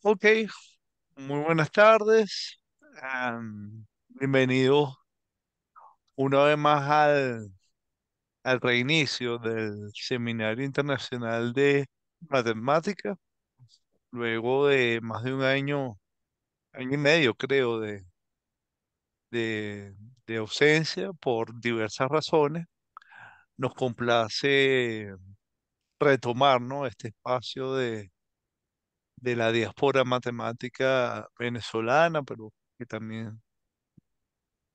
Ok, muy buenas tardes. Bienvenidos una vez más al reinicio del Seminario Internacional de Matemática, luego de más de un año, año y medio creo, de, de ausencia por diversas razones. Nos complace retomar, ¿no?, este espacio de la diáspora matemática venezolana, pero que también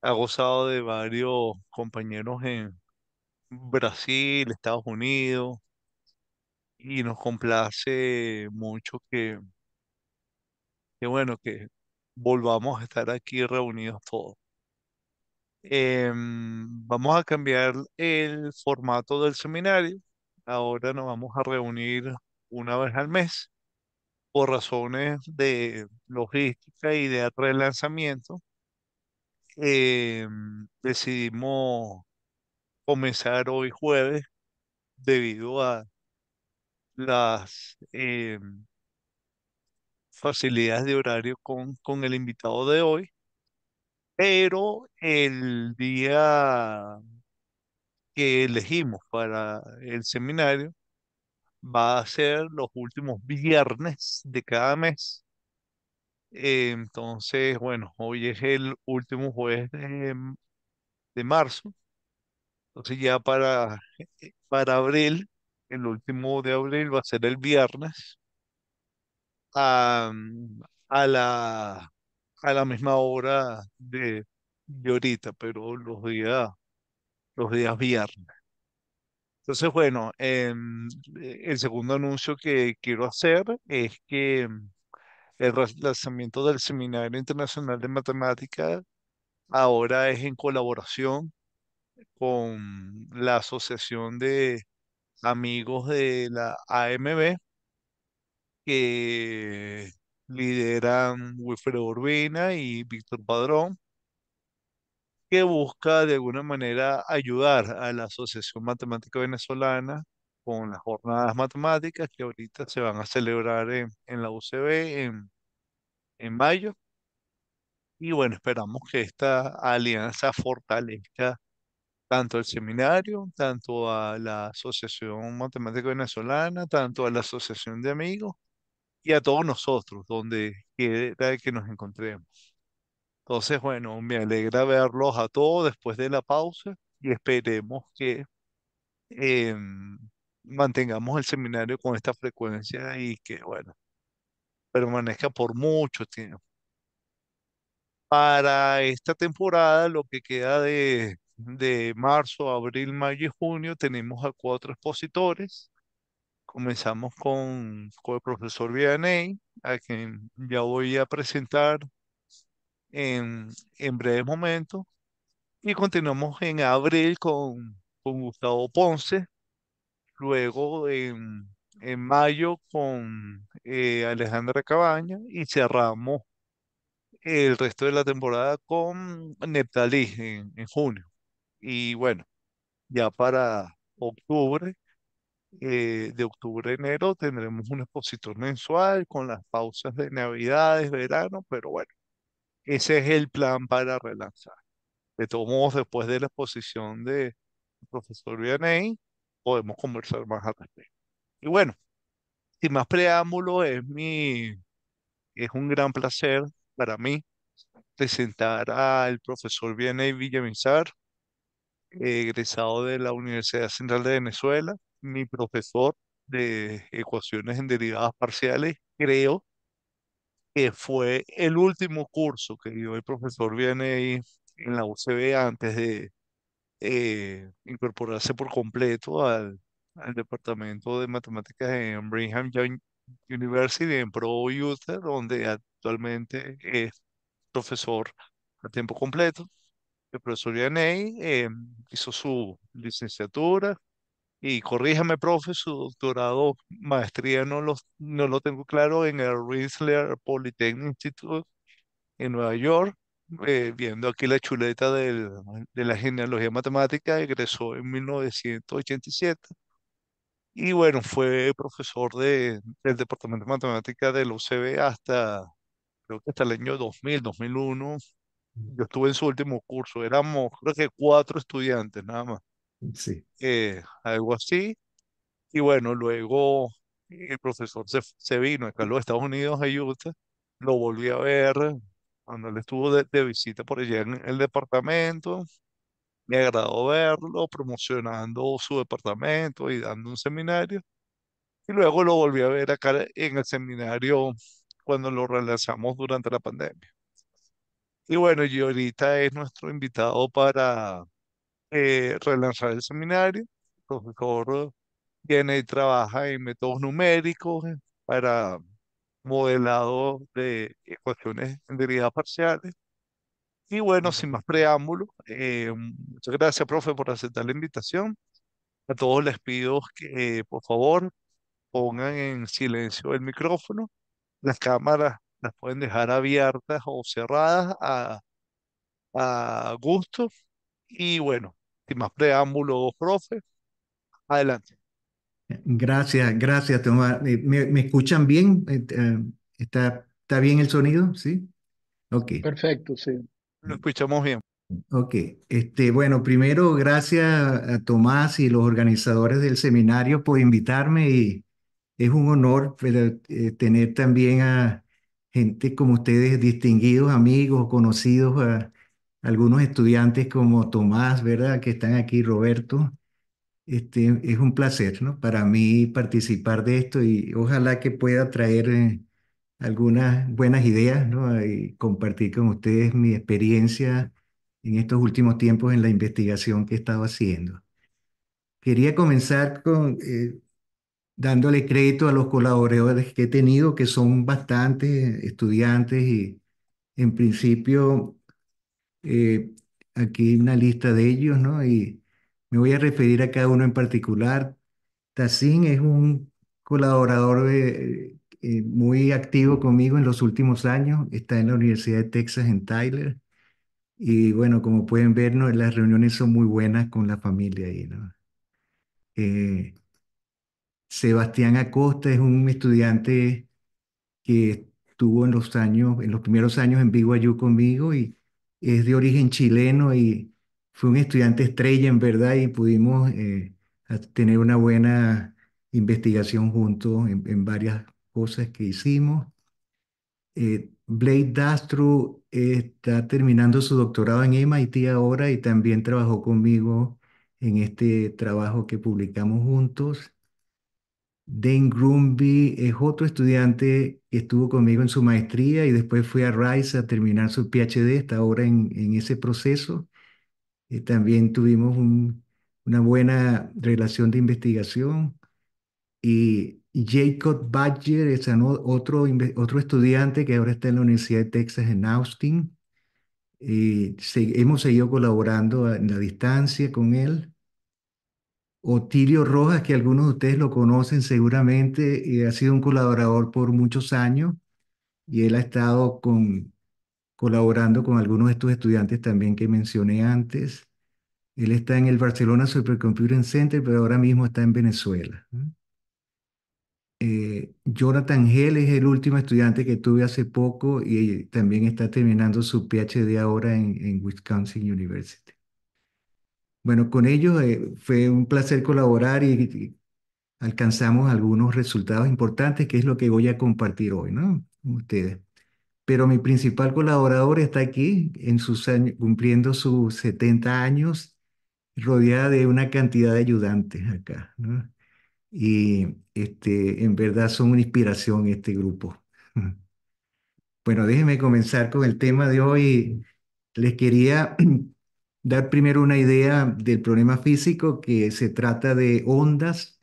ha gozado de varios compañeros en Brasil, Estados Unidos, y nos complace mucho bueno, que volvamos a estar aquí reunidos todos. Vamos a cambiar el formato del seminario. Ahora nos vamos a reunir una vez al mes por razones de logística y de relanzamiento. Decidimos comenzar hoy jueves debido a las facilidades de horario con el invitado de hoy, pero el día que elegimos para el seminario va a ser los últimos viernes de cada mes. Entonces, bueno, hoy es el último jueves de marzo, entonces ya para abril, el último de abril va a ser el viernes a, a a la misma hora de ahorita, pero los días viernes. Entonces, bueno, el segundo anuncio que quiero hacer es que el lanzamiento del Seminario Internacional de Matemática ahora es en colaboración con la Asociación de Amigos de la AMB, que lideran Wilfredo Urbina y Víctor Padrón, que busca de alguna manera ayudar a la Asociación Matemática Venezolana con las jornadas matemáticas que ahorita se van a celebrar en la UCB en mayo. Y bueno, esperamos que esta alianza fortalezca tanto el seminario, tanto a la Asociación Matemática Venezolana, tanto a la Asociación de Amigos y a todos nosotros, donde quiera que nos encontremos. Entonces, bueno, me alegra verlos a todos después de la pausa y esperemos que em, mantengamos el seminario con esta frecuencia y que, bueno, permanezca por mucho tiempo. Para esta temporada, lo que queda de marzo, abril, mayo y junio, tenemos a cuatro expositores. Comenzamos con el profesor Vianney, a quien ya voy a presentar en breve momento. Y continuamos en abril con Gustavo Ponce, luego en mayo con Alejandra Cabaña y cerramos el resto de la temporada con Neptalí en junio. Y bueno, ya para octubre, de octubre a enero, tendremos un expositor mensual con las pausas de Navidades, verano, pero bueno, ese es el plan para relanzar. De todos modos, después de la exposición de profesor Vianney, podemos conversar más al respecto. Y bueno, sin más preámbulo, es un gran placer para mí presentar al profesor Vianney Villamizar, egresado de la Universidad Central de Venezuela, mi profesor de ecuaciones en derivadas parciales. Creo que fue el último curso que dio el profesor Vianney en la UCB antes de incorporarse por completo al departamento de matemáticas en Brigham Young University en Provo, Utah, donde actualmente es profesor a tiempo completo. El profesor Yaney hizo su licenciatura y corríjame, profe, su doctorado, maestría no lo tengo claro en el Rensselaer Polytechnic Institute en Nueva York. Viendo aquí la chuleta de la genealogía matemática, egresó en 1987 Y bueno, fue profesor del Departamento de Matemática del UCB hasta, creo que hasta el año 2000, 2001. Yo estuve en su último curso, éramos creo que 4 estudiantes nada más, Sí. algo así. Y bueno, luego el profesor se vino acá a los Estados Unidos, a Utah, lo volví a ver cuando él estuvo de visita por allá en el departamento. Me agradó verlo promocionando su departamento y dando un seminario. Y luego lo volví a ver acá en el seminario cuando lo realizamos durante la pandemia. Y bueno, y ahorita es nuestro invitado para relanzar el seminario. El profesor viene y trabaja en métodos numéricos para modelado de ecuaciones en derivadas parciales. Y bueno, sin más preámbulos, muchas gracias, profe, por aceptar la invitación. A todos les pido que, por favor, pongan en silencio el micrófono. Las cámaras las pueden dejar abiertas o cerradas a gusto. Y bueno, sin más preámbulos, profe, adelante. Gracias, gracias, Tomás. ¿Me escuchan bien? ¿Está bien el sonido? Sí. Ok, Perfecto, sí. Lo escuchamos bien. ok. Bueno, primero, gracias a Tomás y los organizadores del seminario por invitarme y es un honor pero, tener también a gente como ustedes, distinguidos amigos, conocidos, a algunos estudiantes como Tomás, ¿verdad? Que están aquí, Roberto. Es un placer, ¿no? Para mí participar de esto y ojalá que pueda traer algunas buenas ideas, ¿no? Y compartir con ustedes mi experiencia en estos últimos tiempos en la investigación que he estado haciendo. Quería comenzar dándole crédito a los colaboradores que he tenido, que son bastantes estudiantes y en principio eh, aquí hay una lista de ellos, ¿no? Y me voy a referir a cada uno en particular. Tassin es un colaborador muy activo conmigo en los últimos años. Está en la Universidad de Texas en Tyler. Y bueno, como pueden ver, ¿no? Las reuniones son muy buenas con la familia ahí, ¿no? Eh, Sebastián Acosta es un estudiante que estuvo en los primeros años en BYU conmigo y es de origen chileno y fue un estudiante estrella en verdad y pudimos tener una buena investigación juntos en varias cosas que hicimos. Blake Dastro está terminando su doctorado en MIT ahora y también trabajó conmigo en este trabajo que publicamos juntos. Dane Grumby es otro estudiante que estuvo conmigo en su maestría y después fue a Rice a terminar su PhD, está ahora en ese proceso. También tuvimos una buena relación de investigación. Y Jacob Badger es otro estudiante que ahora está en la Universidad de Texas en Austin. Y hemos seguido colaborando en la distancia con él. Otilio Rojas, que algunos de ustedes lo conocen seguramente, ha sido un colaborador por muchos años y él ha estado colaborando con algunos de estos estudiantes también que mencioné antes. Él está en el Barcelona Supercomputing Center, pero ahora mismo está en Venezuela, ¿no? Jonathan Hell es el último estudiante que tuve hace poco y también está terminando su PhD ahora en Wisconsin University. Bueno, con ellos fue un placer colaborar y alcanzamos algunos resultados importantes, que es lo que voy a compartir hoy, ¿no? Con ustedes. Pero mi principal colaborador está aquí en sus años, cumpliendo sus 70 años, rodeada de una cantidad de ayudantes acá, ¿no? Y en verdad son una inspiración este grupo. Bueno, déjenme comenzar con el tema de hoy. Les quería dar primero una idea del problema físico que se trata de ondas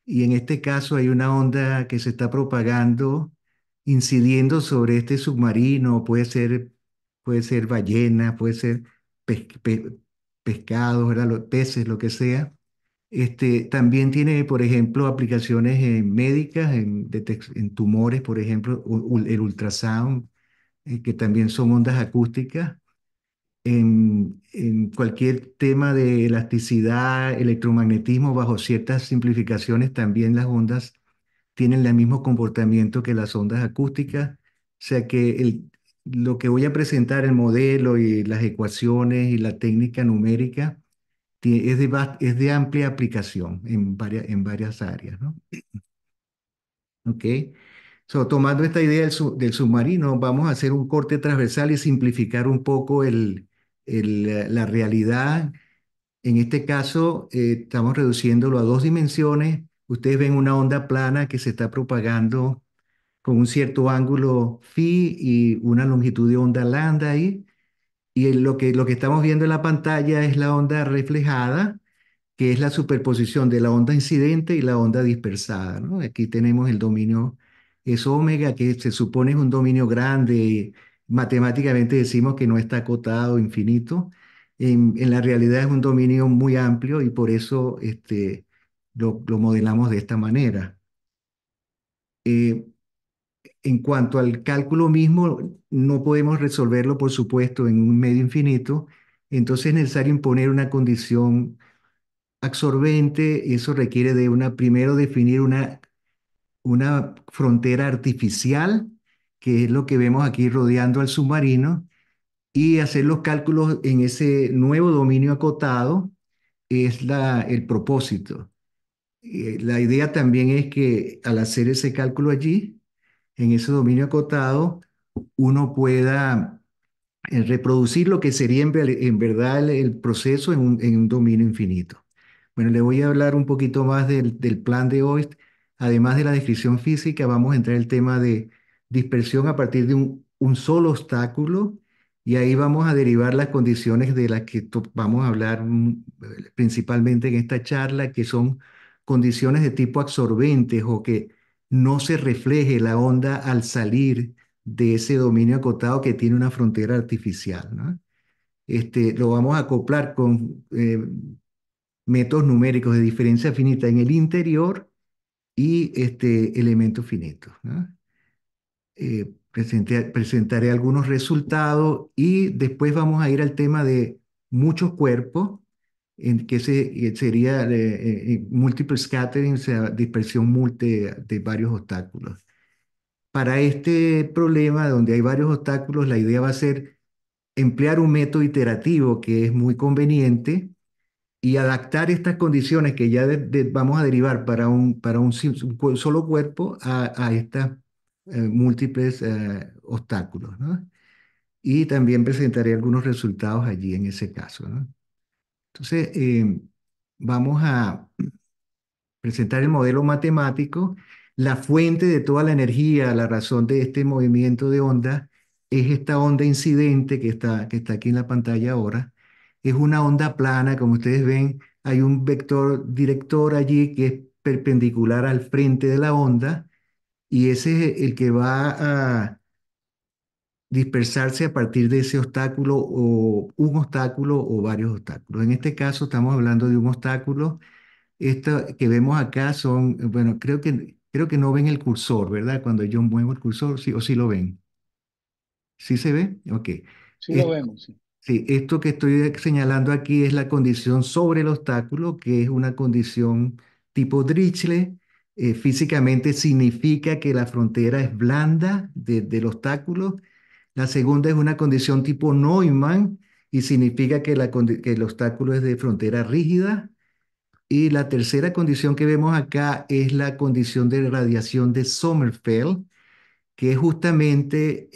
y en este caso hay una onda que se está propagando incidiendo sobre este submarino, puede ser ballena, puede ser pescados, ¿verdad? Los peces, lo que sea. También tiene, por ejemplo, aplicaciones médicas en tumores, por ejemplo, el ultrasound, que también son ondas acústicas. en cualquier tema de elasticidad, electromagnetismo, bajo ciertas simplificaciones, también las ondas tienen el mismo comportamiento que las ondas acústicas. O sea que lo que voy a presentar, el modelo y las ecuaciones y la técnica numérica, es de amplia aplicación en varias áreas, ¿no? ¿Ok? So, tomando esta idea del submarino, vamos a hacer un corte transversal y simplificar un poco la realidad. En este caso, estamos reduciéndolo a dos dimensiones. Ustedes ven una onda plana que se está propagando con un cierto ángulo phi y una longitud de onda lambda ahí. Y lo que estamos viendo en la pantalla es la onda reflejada, que es la superposición de la onda incidente y la onda dispersada, ¿no? Aquí tenemos el dominio, es omega, que se supone es un dominio grande, y matemáticamente decimos que no está acotado, infinito. En la realidad es un dominio muy amplio y por eso lo modelamos de esta manera. Eh, en cuanto al cálculo mismo, no podemos resolverlo, por supuesto, en un medio infinito, entonces es necesario imponer una condición absorbente. Eso requiere de primero definir una frontera artificial, que es lo que vemos aquí rodeando al submarino, y hacer los cálculos en ese nuevo dominio acotado es el propósito. La idea también es que al hacer ese cálculo allí, en ese dominio acotado, uno pueda reproducir lo que sería en verdad el proceso en un dominio infinito. Bueno, le voy a hablar un poquito más del plan de hoy. Además de la descripción física, vamos a entrar en el tema de dispersión a partir de un solo obstáculo y ahí vamos a derivar las condiciones de las que vamos a hablar principalmente en esta charla, que son condiciones de tipo absorbentes o que no se refleje la onda al salir de ese dominio acotado que tiene una frontera artificial, ¿no? Lo vamos a acoplar con métodos numéricos de diferencia finita en el interior y elementos finitos, ¿no? Presentaré algunos resultados y después vamos a ir al tema de muchos cuerpos, en que sería multiple scattering, o sea, dispersión de varios obstáculos. Para este problema, donde hay varios obstáculos, la idea va a ser emplear un método iterativo que es muy conveniente y adaptar estas condiciones que ya vamos a derivar para un solo cuerpo a estas múltiples obstáculos, ¿no? Y también presentaré algunos resultados allí en ese caso, ¿no? Entonces, vamos a presentar el modelo matemático. La fuente de toda la energía, la razón de este movimiento de onda, es esta onda incidente que está aquí en la pantalla ahora. Es una onda plana, como ustedes ven, hay un vector director allí que es perpendicular al frente de la onda y ese es el que va a dispersarse a partir de ese obstáculo o un obstáculo o varios obstáculos. En este caso estamos hablando de un obstáculo. Esto que vemos acá son, bueno, creo que no ven el cursor, ¿verdad? Cuando yo muevo el cursor, sí, o sí lo ven. ¿Sí se ve? Ok. Sí lo Es- vemos, sí. sí, esto que estoy señalando aquí es la condición sobre el obstáculo, que es una condición tipo Dirichlet. Físicamente significa que la frontera es blanda del obstáculo. La segunda es una condición tipo Neumann y significa que que el obstáculo es de frontera rígida. Y la tercera condición que vemos acá es la condición de radiación de Sommerfeld, que es justamente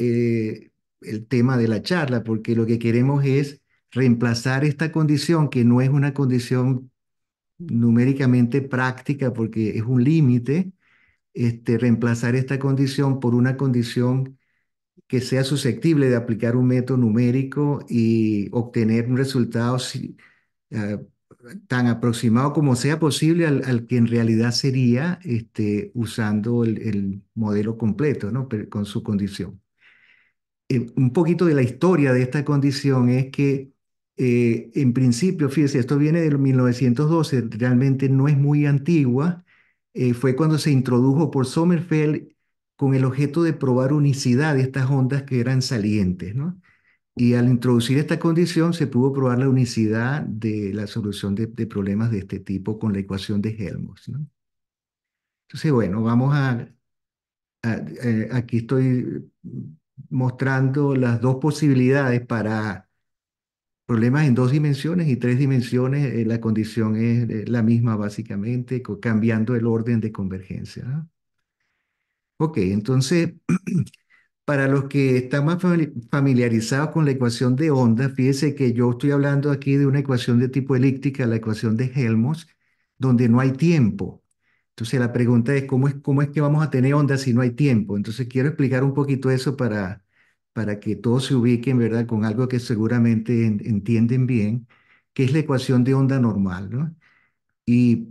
el tema de la charla, porque lo que queremos es reemplazar esta condición, que no es una condición numéricamente práctica porque es un límite, reemplazar esta condición por una condición que sea susceptible de aplicar un método numérico y obtener un resultado eh, tan aproximado como sea posible al que en realidad sería usando el modelo completo, ¿no? Con su condición. Un poquito de la historia de esta condición es que en principio, fíjese, esto viene del 1912, realmente no es muy antigua. Fue cuando se introdujo por Sommerfeld con el objeto de probar unicidad de estas ondas que eran salientes, ¿no? Y al introducir esta condición se pudo probar la unicidad de la solución de problemas de este tipo con la ecuación de Helmholtz, ¿no? Entonces, bueno, aquí estoy mostrando las dos posibilidades para problemas en dos dimensiones y tres dimensiones. La condición es la misma básicamente, cambiando el orden de convergencia, ¿no? Ok, entonces, para los que están más familiarizados con la ecuación de onda, fíjese que yo estoy hablando aquí de una ecuación de tipo elíptica, la ecuación de Helmholtz, donde no hay tiempo. Entonces la pregunta es, cómo es que vamos a tener onda si no hay tiempo? Entonces quiero explicar un poquito eso para que todos se ubiquen, ¿verdad? Con algo que seguramente entienden bien, que es la ecuación de onda normal, ¿no? Y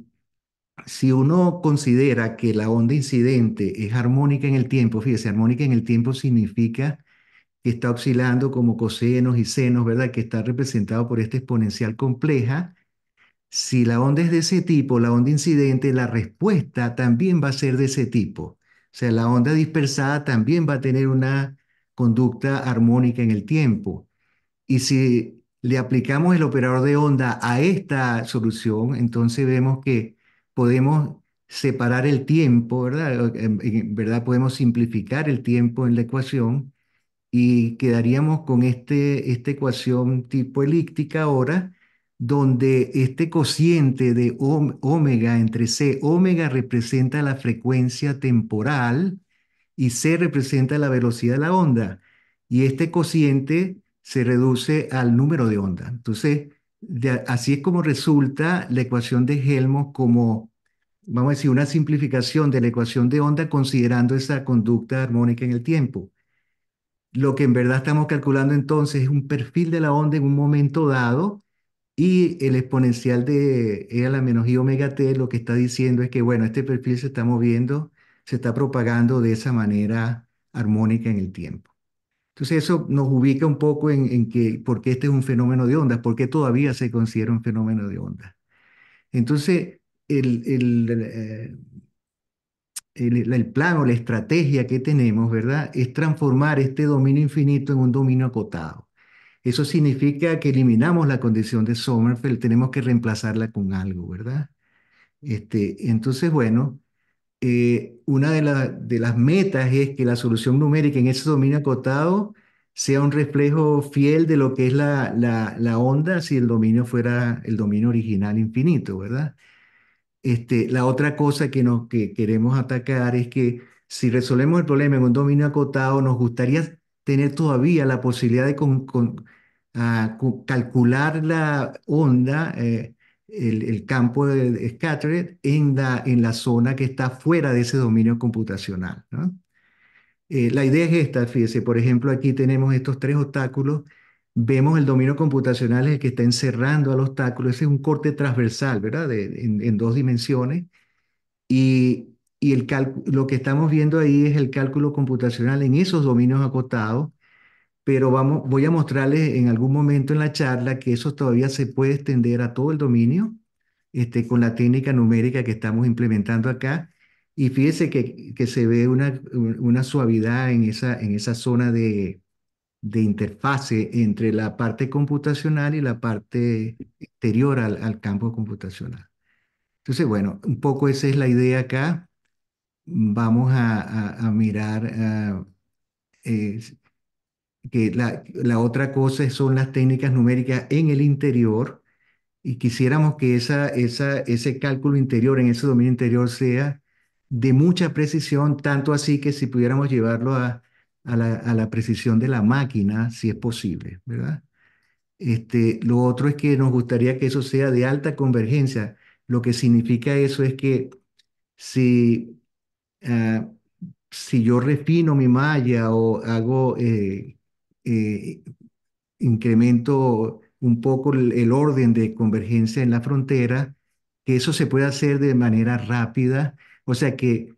si uno considera que la onda incidente es armónica en el tiempo, fíjese, armónica en el tiempo significa que está oscilando como cosenos y senos, ¿verdad? Que está representado por esta exponencial compleja. Si la onda es de ese tipo, la onda incidente, la respuesta también va a ser de ese tipo. O sea, la onda dispersada también va a tener una conducta armónica en el tiempo. Y si le aplicamos el operador de onda a esta solución, entonces vemos que podemos separar el tiempo, ¿verdad? ¿Verdad? Podemos simplificar el tiempo en la ecuación y quedaríamos con esta ecuación tipo elíptica ahora, donde este cociente de omega entre c, omega representa la frecuencia temporal y c representa la velocidad de la onda. Y este cociente se reduce al número de onda. Entonces, así es como resulta la ecuación de Helmholtz como, vamos a decir, una simplificación de la ecuación de onda considerando esa conducta armónica en el tiempo. Lo que en verdad estamos calculando entonces es un perfil de la onda en un momento dado y el exponencial de e a la menos i omega t lo que está diciendo es que, bueno, este perfil se está moviendo, se está propagando de esa manera armónica en el tiempo. Entonces eso nos ubica un poco en que, por qué este es un fenómeno de ondas, por qué todavía se considera un fenómeno de ondas. Entonces, el plan o la estrategia que tenemos, ¿verdad? Es transformar este dominio infinito en un dominio acotado. Eso significa que eliminamos la condición de Sommerfeld, tenemos que reemplazarla con algo, ¿verdad? Entonces, bueno, una de las metas es que la solución numérica en ese dominio acotado sea un reflejo fiel de lo que es la onda si el dominio fuera el dominio original infinito, ¿verdad? La otra cosa que queremos atacar es que si resolvemos el problema en un dominio acotado, nos gustaría tener todavía la posibilidad de calcular la onda, el campo de scattered en la zona que está fuera de ese dominio computacional, ¿no? La idea es esta, fíjese, por ejemplo, aquí tenemos estos tres obstáculos, vemos el dominio computacional es el que está encerrando al obstáculo, ese es un corte transversal, ¿verdad? En dos dimensiones, y lo que estamos viendo ahí es el cálculo computacional en esos dominios acotados, pero voy a mostrarles en algún momento en la charla que eso todavía se puede extender a todo el dominio, con la técnica numérica que estamos implementando acá. Y fíjese que se ve una suavidad en esa zona de interfase entre la parte computacional y la parte exterior al campo computacional. Entonces, bueno, un poco esa es la idea acá. Vamos a mirar eh, que la otra cosa son las técnicas numéricas en el interior y quisiéramos que ese cálculo interior en ese dominio interior sea de mucha precisión, tanto así que si pudiéramos llevarlo a la precisión de la máquina, si es posible, ¿verdad? Lo otro es que nos gustaría que eso sea de alta convergencia. Lo que significa eso es que si, ah, si yo refino mi malla o hago, eh, incremento un poco el orden de convergencia en la frontera, que eso se puede hacer de manera rápida, o sea que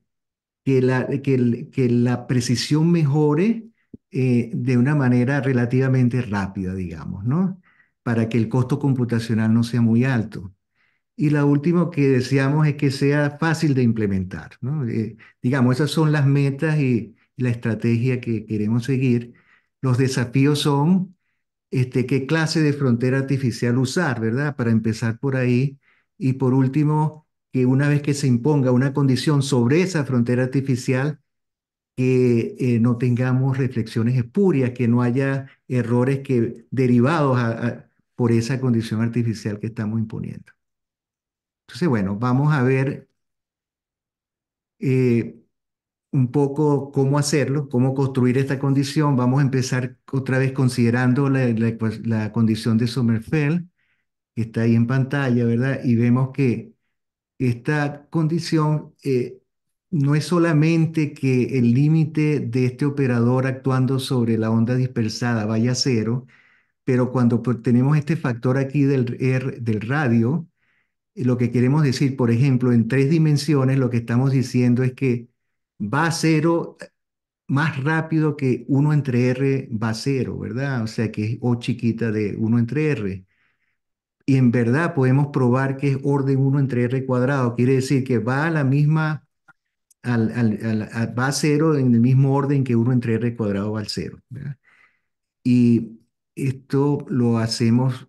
la precisión mejore de una manera relativamente rápida, digamos, ¿no? Para que el costo computacional no sea muy alto. Y la última que deseamos es que sea fácil de implementar, ¿no? Digamos, esas son las metas y la estrategia que queremos seguir. Los desafíos son qué clase de frontera artificial usar, ¿verdad? Para empezar por ahí. Y por último, que una vez que se imponga una condición sobre esa frontera artificial, que no tengamos reflexiones espurias, que no haya errores que, derivados por esa condición artificial que estamos imponiendo. Entonces, bueno, vamos a ver eh, un poco cómo hacerlo, cómo construir esta condición. Vamos a empezar otra vez considerando la condición de Sommerfeld, que está ahí en pantalla, ¿verdad? Y vemos que esta condición no es solamente que el límite de este operador actuando sobre la onda dispersada vaya a cero, pero cuando tenemos este factor aquí del radio, lo que queremos decir, por ejemplo, en tres dimensiones, lo que estamos diciendo es que va a cero más rápido que uno entre R va a cero, ¿verdad? O sea que es O chiquita de uno entre R. Y en verdad podemos probar que es orden uno entre R cuadrado. Quiere decir que va a la misma, va a cero en el mismo orden que uno entre R cuadrado va al cero, ¿verdad? Y esto lo hacemos,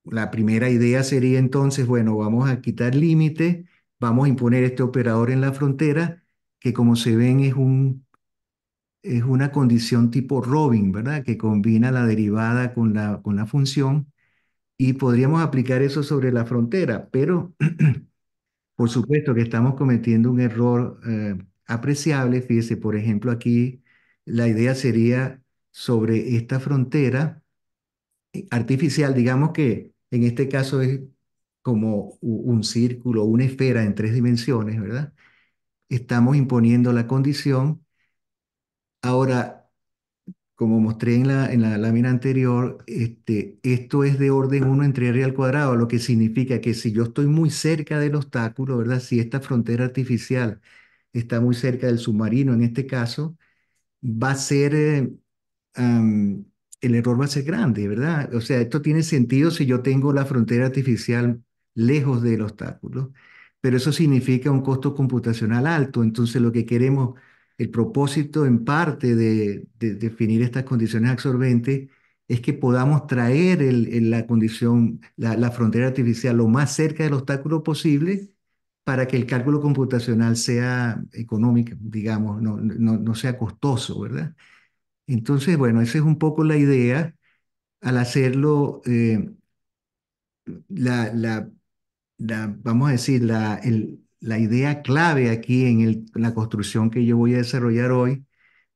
la primera idea sería entonces, bueno, vamos a quitar límite, vamos a imponer este operador en la frontera, que como se ven es una condición tipo Robin, ¿verdad? Que combina la derivada con la función y podríamos aplicar eso sobre la frontera, pero por supuesto que estamos cometiendo un error apreciable. Fíjese, por ejemplo, aquí la idea sería sobre esta frontera artificial, digamos que en este caso es como un círculo, una esfera en tres dimensiones, ¿verdad? Estamos imponiendo la condición. Ahora, como mostré en la lámina anterior, esto es de orden uno entre r al cuadrado, lo que significa que si yo estoy muy cerca del obstáculo, ¿verdad? Si esta frontera artificial está muy cerca del submarino, en este caso, va a ser, am, el error va a ser grande, ¿verdad? O sea, esto tiene sentido si yo tengo la frontera artificial lejos del obstáculo, pero eso significa un costo computacional alto. Entonces, lo que queremos, el propósito en parte de definir estas condiciones absorbentes es que podamos traer la condición, la frontera artificial lo más cerca del obstáculo posible para que el cálculo computacional sea económico, digamos, no sea costoso, ¿verdad? Entonces, bueno, esa es un poco la idea. Al hacerlo, la, la, vamos a decir, la idea clave aquí en la construcción que yo voy a desarrollar hoy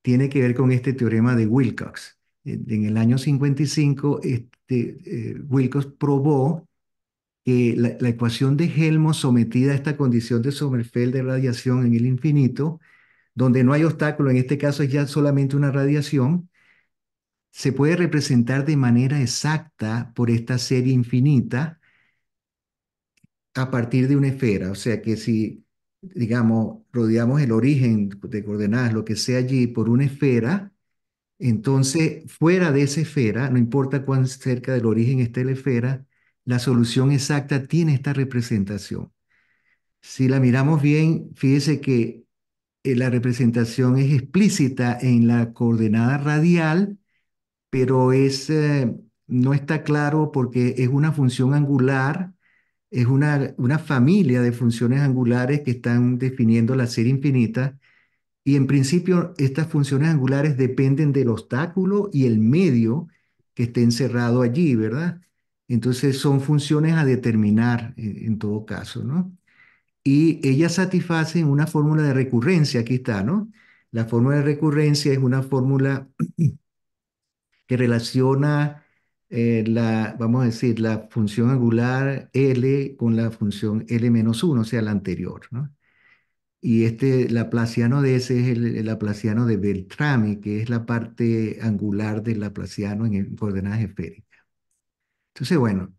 tiene que ver con este teorema de Wilcox. En el año 55, Wilcox probó que la ecuación de Helmholtz sometida a esta condición de Sommerfeld de radiación en el infinito, donde no hay obstáculo, en este caso es ya solamente una radiación, se puede representar de manera exacta por esta serie infinita a partir de una esfera. O sea que si, digamos, rodeamos el origen de coordenadas, lo que sea allí, por una esfera, entonces fuera de esa esfera, no importa cuán cerca del origen esté la esfera, la solución exacta tiene esta representación. Si la miramos bien, fíjese que la representación es explícita en la coordenada radial, pero no está claro porque es una función angular, es una familia de funciones angulares que están definiendo la serie infinita y en principio estas funciones angulares dependen del obstáculo y el medio que esté encerrado allí, ¿verdad? Entonces son funciones a determinar en todo caso, ¿no? Y ellas satisfacen una fórmula de recurrencia, aquí está, ¿no? La fórmula de recurrencia es una fórmula que relaciona vamos a decir, la función angular L con la función L menos uno, o sea, la anterior, ¿no? Y este laplaciano de ese es el laplaciano de Beltrami, que es la parte angular del laplaciano en coordenadas esféricas. Entonces, bueno,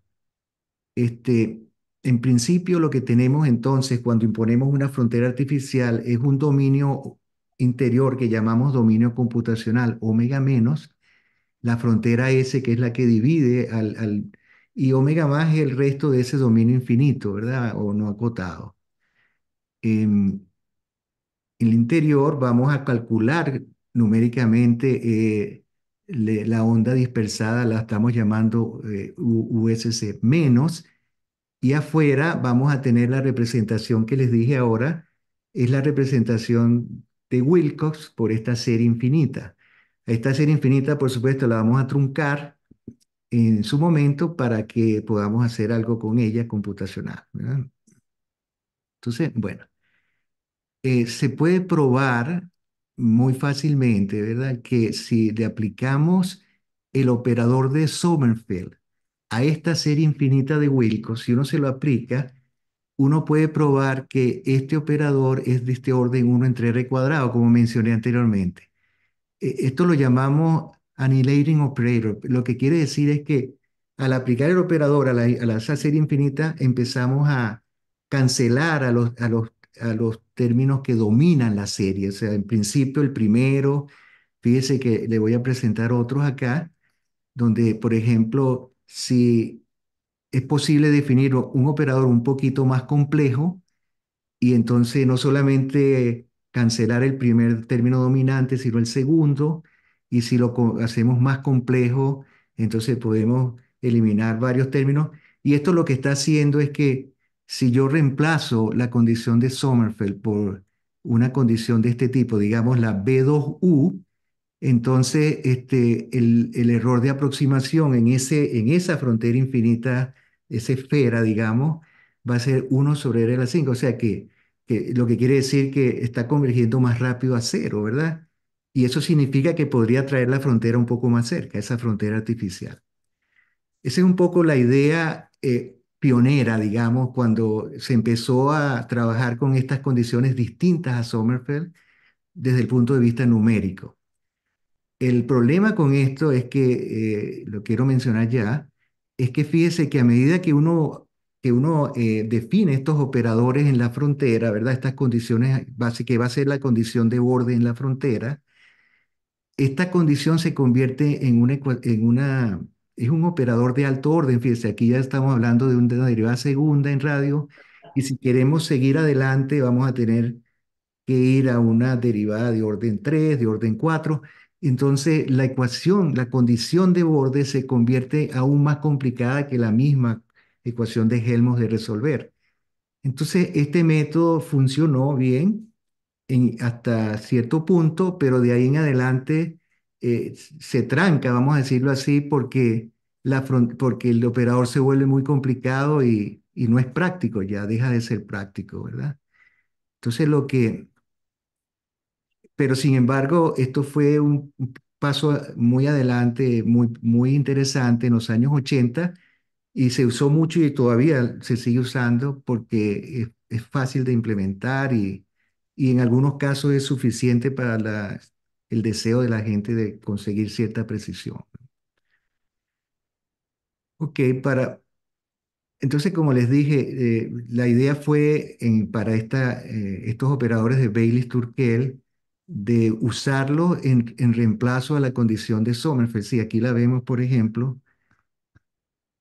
este, en principio lo que tenemos entonces cuando imponemos una frontera artificial es un dominio interior que llamamos dominio computacional omega menos, la frontera S, que es la que divide y omega más es el resto de ese dominio infinito, ¿verdad? O no acotado. En el interior vamos a calcular numéricamente la onda dispersada la estamos llamando USC menos, y afuera vamos a tener la representación que les dije ahora, es la representación de Wilcox por esta serie infinita. Esta serie infinita, por supuesto, la vamos a truncar en su momento para que podamos hacer algo con ella computacional, ¿verdad? Entonces, bueno, se puede probar muy fácilmente, ¿verdad? Que si le aplicamos el operador de Sommerfeld a esta serie infinita de Wilcox, si uno se lo aplica, uno puede probar que este operador es de este orden uno entre R cuadrado, como mencioné anteriormente. Esto lo llamamos annihilating operator. Lo que quiere decir es que al aplicar el operador a esa serie infinita, empezamos a cancelar a los términos que dominan la serie. O sea, en principio el primero, fíjese que le voy a presentar otros acá, donde, por ejemplo, si es posible definir un operador un poquito más complejo, y entonces no solamente cancelar el primer término dominante, sino el segundo, y si lo hacemos más complejo, entonces podemos eliminar varios términos. Y esto lo que está haciendo es que si yo reemplazo la condición de Sommerfeld por una condición de este tipo, digamos la B2U, entonces el error de aproximación en esa frontera infinita, esa esfera, digamos, va a ser 1/r a la 5. O sea que lo que quiere decir que está convergiendo más rápido a cero, ¿verdad? Y eso significa que podría traer la frontera un poco más cerca, esa frontera artificial. Esa es un poco la idea pionera, digamos, cuando se empezó a trabajar con estas condiciones distintas a Sommerfeld desde el punto de vista numérico. El problema con esto es que, lo quiero mencionar ya, es que fíjese que a medida que uno define estos operadores en la frontera, ¿verdad? Estas condiciones básicas, que va a ser la condición de borde en la frontera, esta condición se convierte es un operador de alto orden. Fíjese, aquí ya estamos hablando de una derivada segunda en radio, y si queremos seguir adelante, vamos a tener que ir a una derivada de orden 3, de orden 4. Entonces, la ecuación, la condición de borde se convierte aún más complicada que la misma ecuación de Helmholtz de resolver. Entonces, este método funcionó bien hasta cierto punto, pero de ahí en adelante se tranca, vamos a decirlo así, porque, porque el operador se vuelve muy complicado y no es práctico, ya deja de ser práctico, ¿verdad? Entonces, pero sin embargo, esto fue un paso muy adelante, muy, muy interesante en los años 80, y se usó mucho y todavía se sigue usando porque es fácil de implementar, y en algunos casos es suficiente para el deseo de la gente de conseguir cierta precisión. Ok, entonces, como les dije, la idea fue para estos operadores de Bayes-Turkel de usarlo en reemplazo a la condición de Sommerfeld. Sí, aquí la vemos, por ejemplo.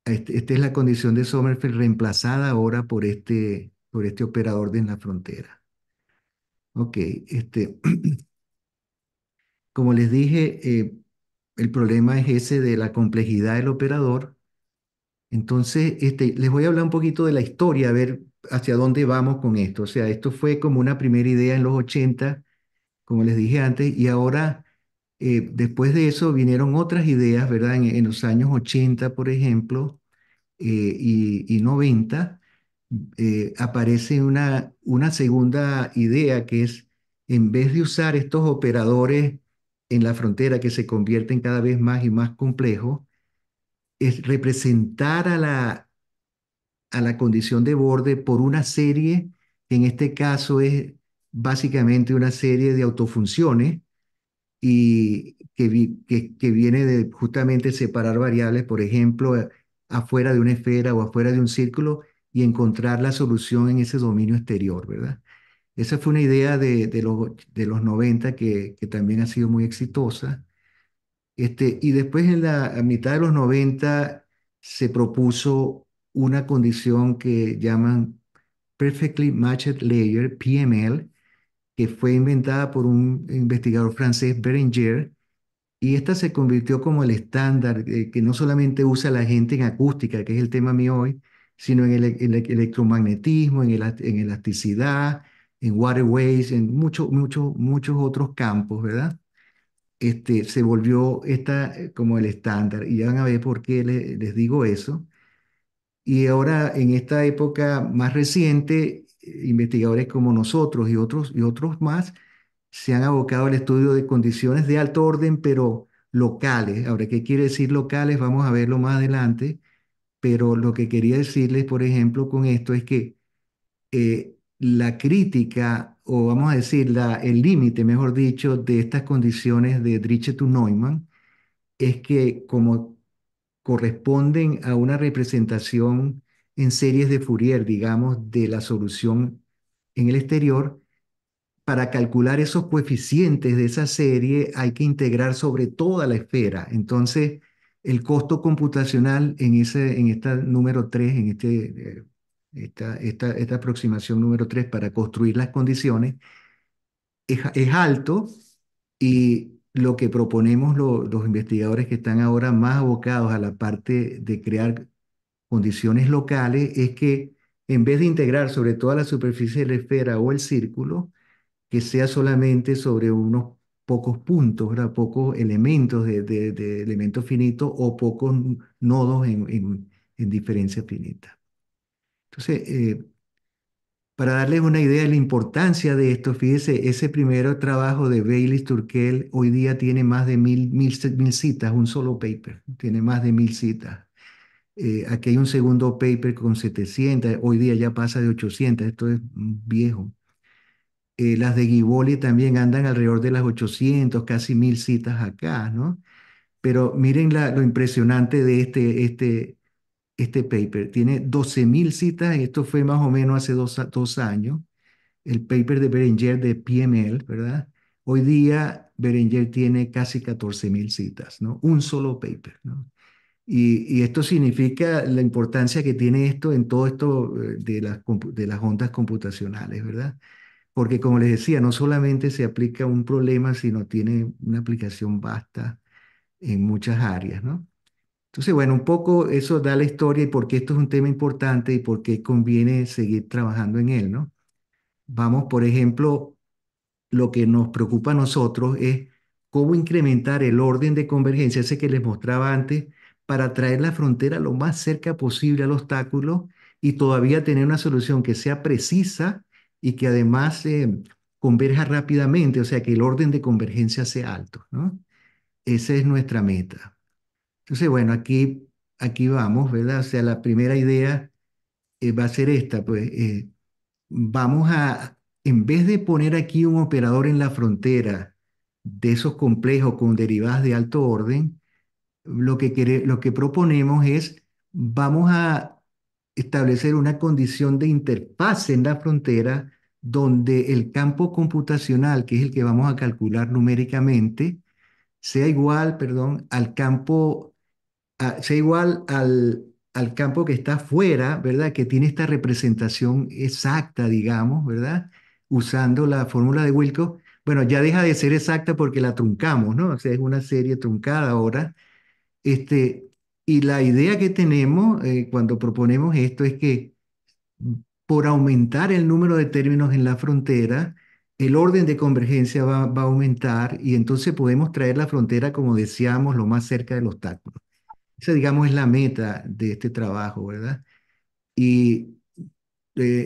Esta es la condición de Sommerfeld reemplazada ahora por este operador de en la frontera. Ok, como les dije, el problema es ese de la complejidad del operador. Entonces, les voy a hablar un poquito de la historia, a ver hacia dónde vamos con esto. O sea, esto fue como una primera idea en los 80, como les dije antes, y ahora, después de eso, vinieron otras ideas, ¿verdad? En los años 80, por ejemplo, y 90, aparece una segunda idea que es, en vez de usar estos operadores en la frontera que se convierten cada vez más y más complejos, es representar a la condición de borde por una serie, que en este caso es básicamente una serie de autofunciones, y que viene de justamente separar variables, por ejemplo, afuera de una esfera o afuera de un círculo, y encontrar la solución en ese dominio exterior, ¿verdad? Esa fue una idea de los 90 que también ha sido muy exitosa. Y después en a mitad de los 90 se propuso una condición que llaman Perfectly Matched Layer, PML, que fue inventada por un investigador francés, Berenger, Y esta se convirtió como el estándar que no solamente usa la gente en acústica, que es el tema mío hoy, sino en el electromagnetismo, en elasticidad, en waterways, en muchos otros campos, ¿verdad? Se volvió esta como el estándar. Y ya van a ver por qué les digo eso. Y ahora, en esta época más reciente, investigadores como nosotros y otros más se han abocado al estudio de condiciones de alto orden, pero locales. Ahora, ¿qué quiere decir locales? Vamos a verlo más adelante, pero lo que quería decirles, por ejemplo, con esto es que la crítica, o vamos a decir, el límite, mejor dicho, de estas condiciones de Dirichlet-Neumann es que como corresponden a una representación en series de Fourier, digamos, de la solución en el exterior, para calcular esos coeficientes de esa serie hay que integrar sobre toda la esfera. Entonces, el costo computacional en esta número 3, esta aproximación número 3 para construir las condiciones, es alto y lo que proponemos los investigadores que están ahora más abocados a la parte de crear condiciones locales es que en vez de integrar sobre toda la superficie de la esfera o el círculo, que sea solamente sobre unos pocos puntos, ¿verdad? Pocos elementos de elementos finitos o pocos nodos en diferencia finita. Entonces, para darles una idea de la importancia de esto, fíjese, ese primer trabajo de Bailey Turkel hoy día tiene más de mil citas, un solo paper, tiene más de 1000 citas. Aquí hay un segundo paper con 700, hoy día ya pasa de 800, esto es viejo. Las de Givoli también andan alrededor de las 800, casi 1000 citas acá, ¿no? Pero miren lo impresionante de este paper. Tiene 12.000 citas, y esto fue más o menos hace dos años. El paper de Berenger de PML, ¿verdad? Hoy día Berenger tiene casi 14.000 citas, ¿no? Un solo paper, ¿no? Y esto significa la importancia que tiene esto en todo esto de las ondas computacionales, ¿verdad? Porque como les decía, no solamente se aplica a un problema, sino tiene una aplicación vasta en muchas áreas, ¿no? Entonces, bueno, un poco eso da la historia y por qué esto es un tema importante y por qué conviene seguir trabajando en él, ¿no? Vamos, por ejemplo, lo que nos preocupa a nosotros es cómo incrementar el orden de convergencia, ese que les mostraba antes, para traer la frontera lo más cerca posible al obstáculo y todavía tener una solución que sea precisa y que además converja rápidamente, o sea, que el orden de convergencia sea alto, ¿no? Esa es nuestra meta. Entonces, bueno, aquí vamos, ¿verdad? O sea, la primera idea va a ser esta, pues. Vamos a, en vez de poner aquí un operador en la frontera de esos complejos con derivadas de alto orden, lo que proponemos es, vamos a establecer una condición de interfaz en la frontera donde el campo computacional, que es el que vamos a calcular numéricamente, sea igual, perdón, sea igual al campo que está afuera, ¿verdad? Que tiene esta representación exacta, digamos, ¿verdad? Usando la fórmula de Wilcox. Bueno, ya deja de ser exacta porque la truncamos, ¿no? O sea, es una serie truncada ahora. Este, y la idea que tenemos cuando proponemos esto es que por aumentar el número de términos en la frontera, el orden de convergencia va a aumentar y entonces podemos traer la frontera, como decíamos, lo más cerca del obstáculo. Esa, digamos, es la meta de este trabajo, ¿verdad? Y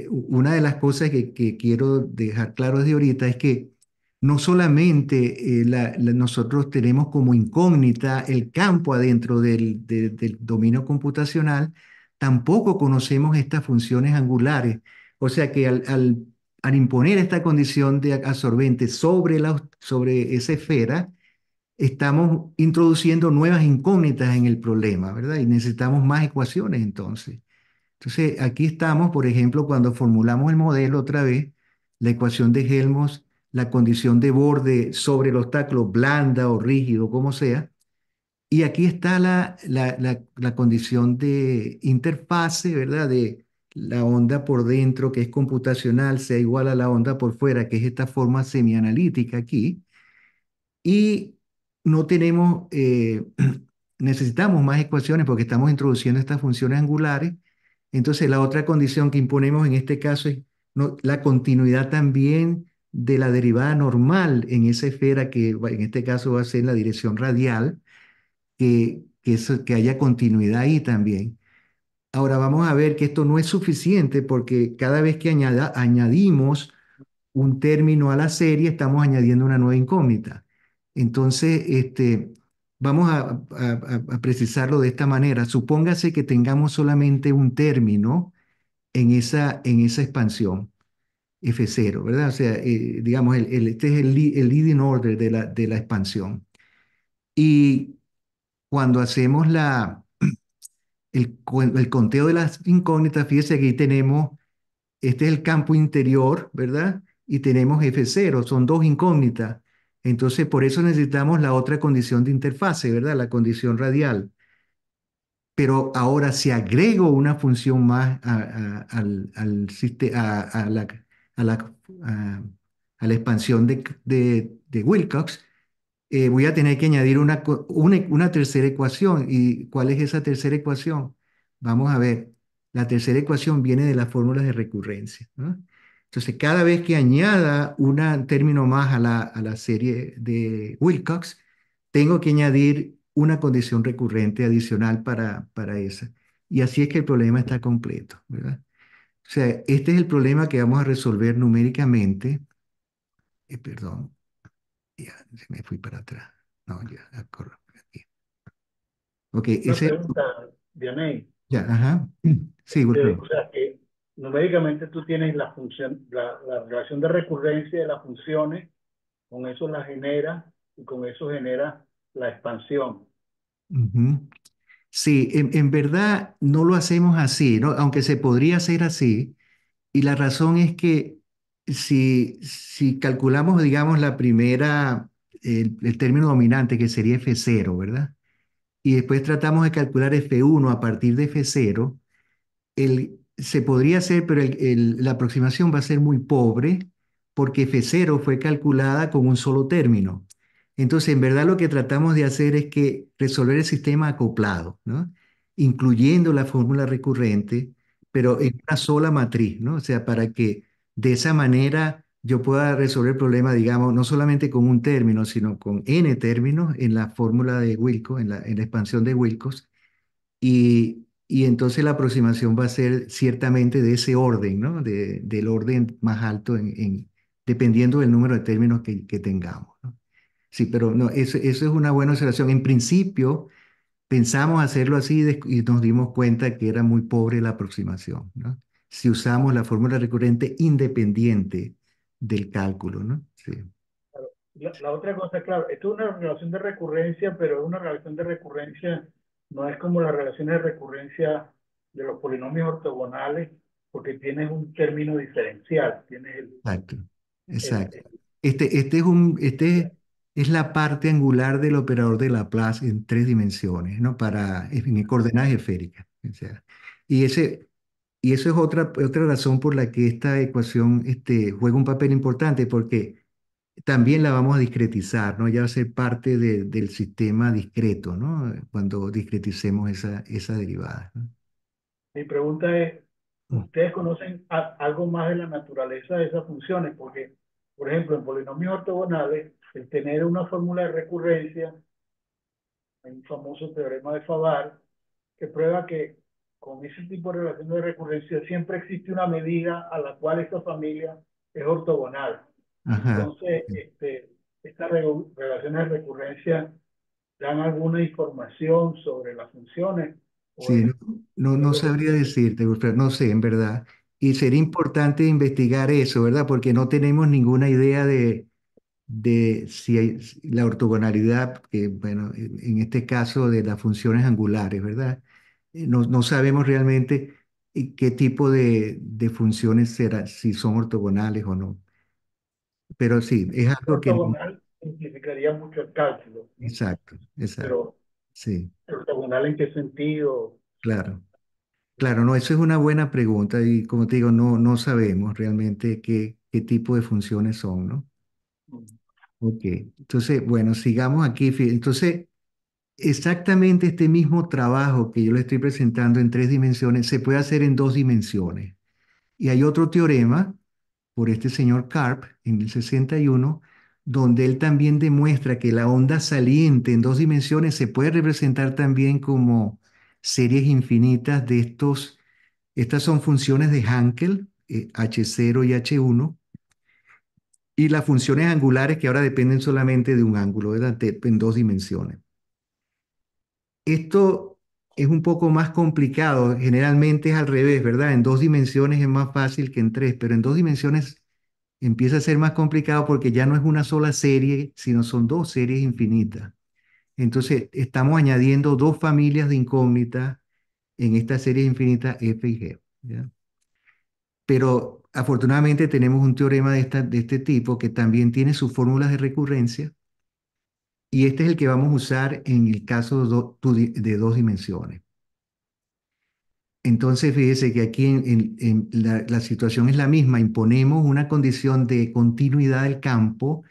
una de las cosas que quiero dejar claro desde ahorita es que no solamente nosotros tenemos como incógnita el campo adentro del dominio computacional, tampoco conocemos estas funciones angulares. O sea que al imponer esta condición de absorbente sobre esa esfera, estamos introduciendo nuevas incógnitas en el problema, ¿verdad? Y necesitamos más ecuaciones entonces. Entonces, aquí estamos, por ejemplo, cuando formulamos el modelo otra vez, la ecuación de Helmholtz, la condición de borde sobre el obstáculo, blanda o rígido, como sea. Y aquí está la condición de interfase, ¿verdad? De la onda por dentro, que es computacional, sea igual a la onda por fuera, que es esta forma semianalítica aquí. Y no tenemos, necesitamos más ecuaciones porque estamos introduciendo estas funciones angulares. Entonces, la otra condición que imponemos en este caso es la continuidad también de la derivada normal en esa esfera en este caso va a ser la dirección radial, que haya continuidad ahí también. Ahora vamos a ver que esto no es suficiente porque cada vez que añadimos un término a la serie, estamos añadiendo una nueva incógnita. Entonces, vamos a precisarlo de esta manera. Supóngase que tengamos solamente un término en esa expansión F0, ¿verdad? O sea, digamos, este es el leading order de la expansión. Y cuando hacemos el conteo de las incógnitas, fíjese que aquí tenemos, este es el campo interior, ¿verdad? Y tenemos F0, son dos incógnitas. Entonces, por eso necesitamos la otra condición de interfase, ¿verdad? La condición radial. Pero ahora si agrego una función más a la, a- a la expansión de Wilcox, voy a tener que añadir una tercera ecuación. ¿Y cuál es esa tercera ecuación? Vamos a ver. La tercera ecuación viene de las fórmulas de recurrencia, ¿no? Entonces, cada vez que añada un término más a la serie de Wilcox, tengo que añadir una condición recurrente adicional para esa. Y así es que el problema está completo, ¿verdad? O sea, este es el problema que vamos a resolver numéricamente. Perdón, ya se me fui para atrás. No, ya, corro aquí. Ok, Una ese, pregunta, Dianey. ya, ajá. Sí, Wilfredo. O sea, que numéricamente tú tienes la función, la relación de recurrencia de las funciones, con eso la genera y con eso genera la expansión. Ujú. Sí, en verdad no lo hacemos así, ¿no? Aunque se podría hacer así. Y la razón es que si calculamos, digamos, el término dominante, que sería F0, ¿verdad? Y después tratamos de calcular F1 a partir de F0, se podría hacer, pero la aproximación va a ser muy pobre porque F0 fue calculada con un solo término. Entonces, en verdad lo que tratamos de hacer es que resolver el sistema acoplado, ¿no? Incluyendo la fórmula recurrente, pero en una sola matriz, ¿no? O sea, para que de esa manera yo pueda resolver el problema, digamos, no solamente con un término, sino con n términos en la fórmula de Wilcox, en la expansión de Wilcox, y entonces la aproximación va a ser ciertamente de ese orden, ¿no? Del orden más alto dependiendo del número de términos que tengamos, ¿no? Sí, pero no, eso es una buena observación. En principio, pensamos hacerlo así y nos dimos cuenta que era muy pobre la aproximación, ¿no? Si usamos la fórmula recurrente independiente del cálculo, ¿no? Sí, La otra cosa, claro, esto es una relación de recurrencia, pero es una relación de recurrencia, no es como las relaciones de recurrencia de los polinomios ortogonales, porque tienes un término diferencial, tienes exacto, el, exacto. el- Este es la parte angular del operador de Laplace en tres dimensiones, ¿no? En coordenadas esféricas. O sea, y ese, y eso es otra razón por la que esta ecuación juega un papel importante, porque también la vamos a discretizar, ¿no? Ya va a ser parte del sistema discreto, ¿no? Cuando discreticemos esa derivada, ¿no? Mi pregunta es, Mm. ¿ustedes conocen algo más de la naturaleza de esas funciones? Porque, por ejemplo, en polinomios ortogonales, el tener una fórmula de recurrencia, hay un famoso teorema de Fadal, que prueba que con ese tipo de relación de recurrencia siempre existe una medida a la cual esta familia es ortogonal. Ajá. Entonces, estas relaciones de recurrencia dan alguna información sobre las funciones o Sí, es no algo que sabría decirte, Wilfredo, no sé, en verdad. Y sería importante investigar eso, ¿verdad? Porque no tenemos ninguna idea de si la ortogonalidad, que bueno, en este caso de las funciones angulares, ¿verdad? No sabemos realmente qué tipo de funciones será, si son ortogonales o no. Pero sí, es algo que no. ortogonal simplificaría mucho el cálculo, ¿no? Exacto, exacto. Pero Sí, ortogonal en qué sentido. claro. Claro, no, eso es una buena pregunta y como te digo, no sabemos realmente qué tipo de funciones son, ¿no? Ok, entonces, bueno, sigamos aquí. Entonces, exactamente este mismo trabajo que yo le estoy presentando en tres dimensiones se puede hacer en dos dimensiones. Y hay otro teorema por este señor Karp en el 61, donde él también demuestra que la onda saliente en dos dimensiones se puede representar también como series infinitas de estas son funciones de Hankel, H0 y H1, y las funciones angulares que ahora dependen solamente de un ángulo, ¿verdad? En dos dimensiones. Esto es un poco más complicado, generalmente es al revés, ¿verdad? En dos dimensiones es más fácil que en tres, pero en dos dimensiones empieza a ser más complicado porque ya no es una sola serie, sino son dos series infinitas. Entonces, estamos añadiendo dos familias de incógnitas en esta serie infinita F y G, ¿ya? Pero afortunadamente tenemos un teorema de este tipo que también tiene sus fórmulas de recurrencia y este es el que vamos a usar en el caso de dos dimensiones. Entonces, fíjese que aquí la situación es la misma. Imponemos una condición de continuidad del campo,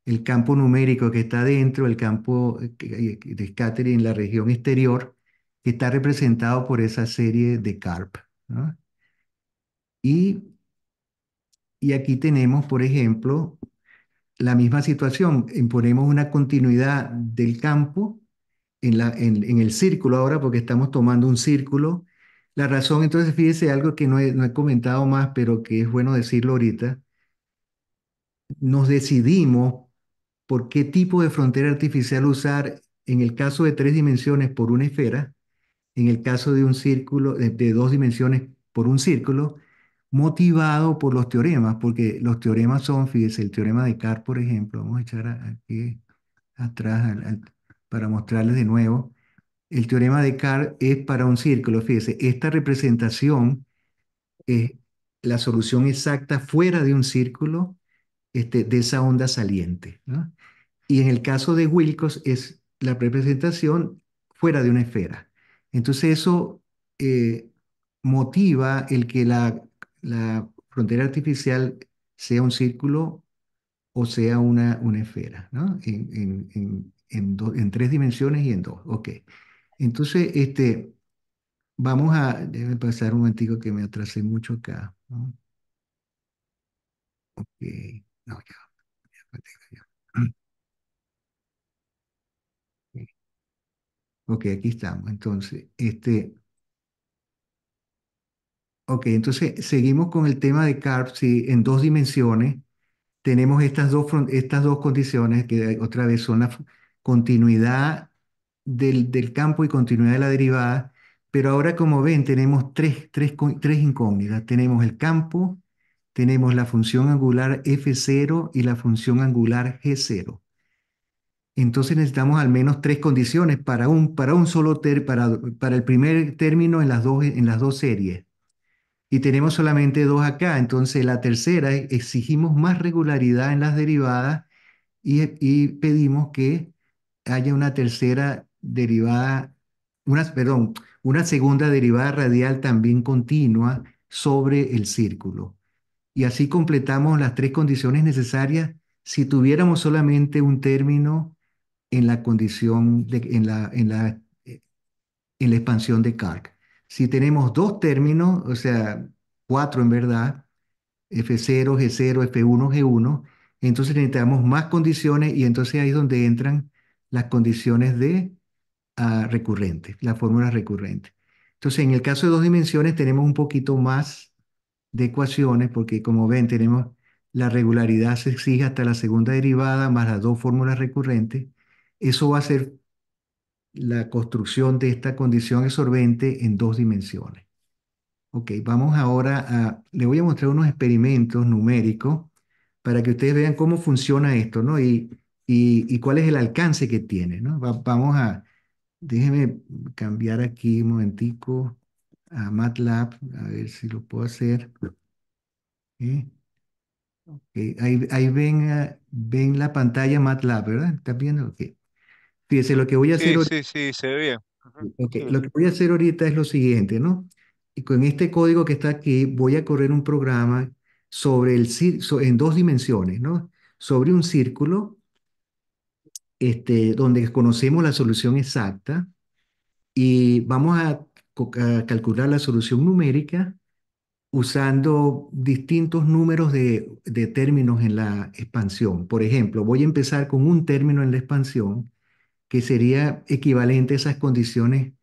el campo numérico que está dentro, el campo de scattering en la región exterior, que está representado por esa serie de Karp, ¿no? Y, y aquí tenemos, por ejemplo, la misma situación. Imponemos una continuidad del campo en el círculo ahora, porque estamos tomando un círculo. La razón, entonces, fíjese algo que no he comentado más, pero que es bueno decirlo ahorita. Nos decidimos por qué tipo de frontera artificial usar en el caso de tres dimensiones por una esfera, en el caso de un círculo de dos dimensiones por un círculo, motivado por los teoremas, porque los teoremas son, fíjese, el teorema de Carr, por ejemplo, vamos a echar aquí atrás para mostrarles de nuevo. El teorema de Carr es para un círculo, fíjese, esta representación es la solución exacta fuera de un círculo de esa onda saliente, ¿no? Y en el caso de Wilcox es la representación fuera de una esfera. Entonces eso eh, motiva el que la frontera artificial sea un círculo o sea una esfera, ¿no? En tres dimensiones y en dos. Ok. Entonces, déjeme pasar un momentico que me atrasé mucho acá, ¿no? Ok. No, ya. Ok, aquí estamos. Entonces, ok, entonces seguimos con el tema de Karp. Si en dos dimensiones tenemos estas dos condiciones que otra vez son la continuidad del campo y continuidad de la derivada, pero ahora como ven tenemos tres incógnitas. Tenemos el campo, tenemos la función angular F0 y la función angular G0. Entonces necesitamos al menos tres condiciones para un solo para el primer término en las dos series. Y tenemos solamente dos acá. Entonces la tercera exigimos más regularidad en las derivadas y pedimos que haya una tercera derivada, perdón, una segunda derivada radial también continua sobre el círculo. Y así completamos las tres condiciones necesarias si tuviéramos solamente un término en la condición en la expansión de Karp. Si tenemos dos términos, o sea, cuatro en verdad, F0, G0, F1, G1, entonces necesitamos más condiciones y entonces ahí es donde entran las condiciones de recurrentes, la fórmula recurrente. Entonces, en el caso de dos dimensiones tenemos un poquito más de ecuaciones porque como ven tenemos la regularidad se exige hasta la segunda derivada más las dos fórmulas recurrentes. Eso va a ser la construcción de esta condición absorbente en dos dimensiones. Ok, vamos ahora le voy a mostrar unos experimentos numéricos para que ustedes vean cómo funciona esto, ¿no? Y cuál es el alcance que tiene, ¿no? Déjenme cambiar aquí un momentico a MATLAB, a ver si lo puedo hacer. ¿Eh? Ok, ahí ven, ven la pantalla MATLAB, ¿verdad? ¿Están viendo? Ok. Fíjense, lo que voy a hacer Sí, ahorita. sí, sí, se ve bien. Ujú. Ok, Sí. lo que voy a hacer ahorita es lo siguiente, ¿no? Y con este código que está aquí, voy a correr un programa en dos dimensiones, ¿no? Sobre un círculo donde conocemos la solución exacta y vamos a calcular la solución numérica usando distintos números de términos en la expansión. Por ejemplo, voy a empezar con un término en la expansión que sería equivalente a esas condiciones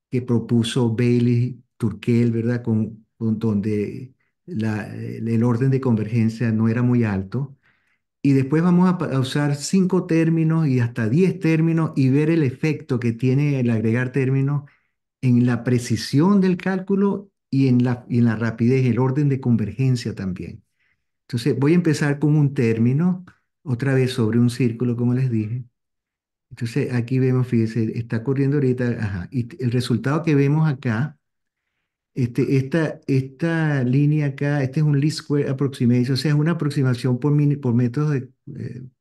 que propuso Bailey, Turkel, ¿verdad? Con donde el orden de convergencia no era muy alto. Y después vamos a usar 5 términos y hasta 10 términos y ver el efecto que tiene el agregar términos en la precisión del cálculo y en la rapidez, el orden de convergencia también. Entonces, voy a empezar con un término, otra vez sobre un círculo, como les dije. Entonces, aquí vemos, fíjense, está corriendo ahorita, ajá, y el resultado que vemos acá, esta línea acá, este es un least square approximation, o sea, es una aproximación por metros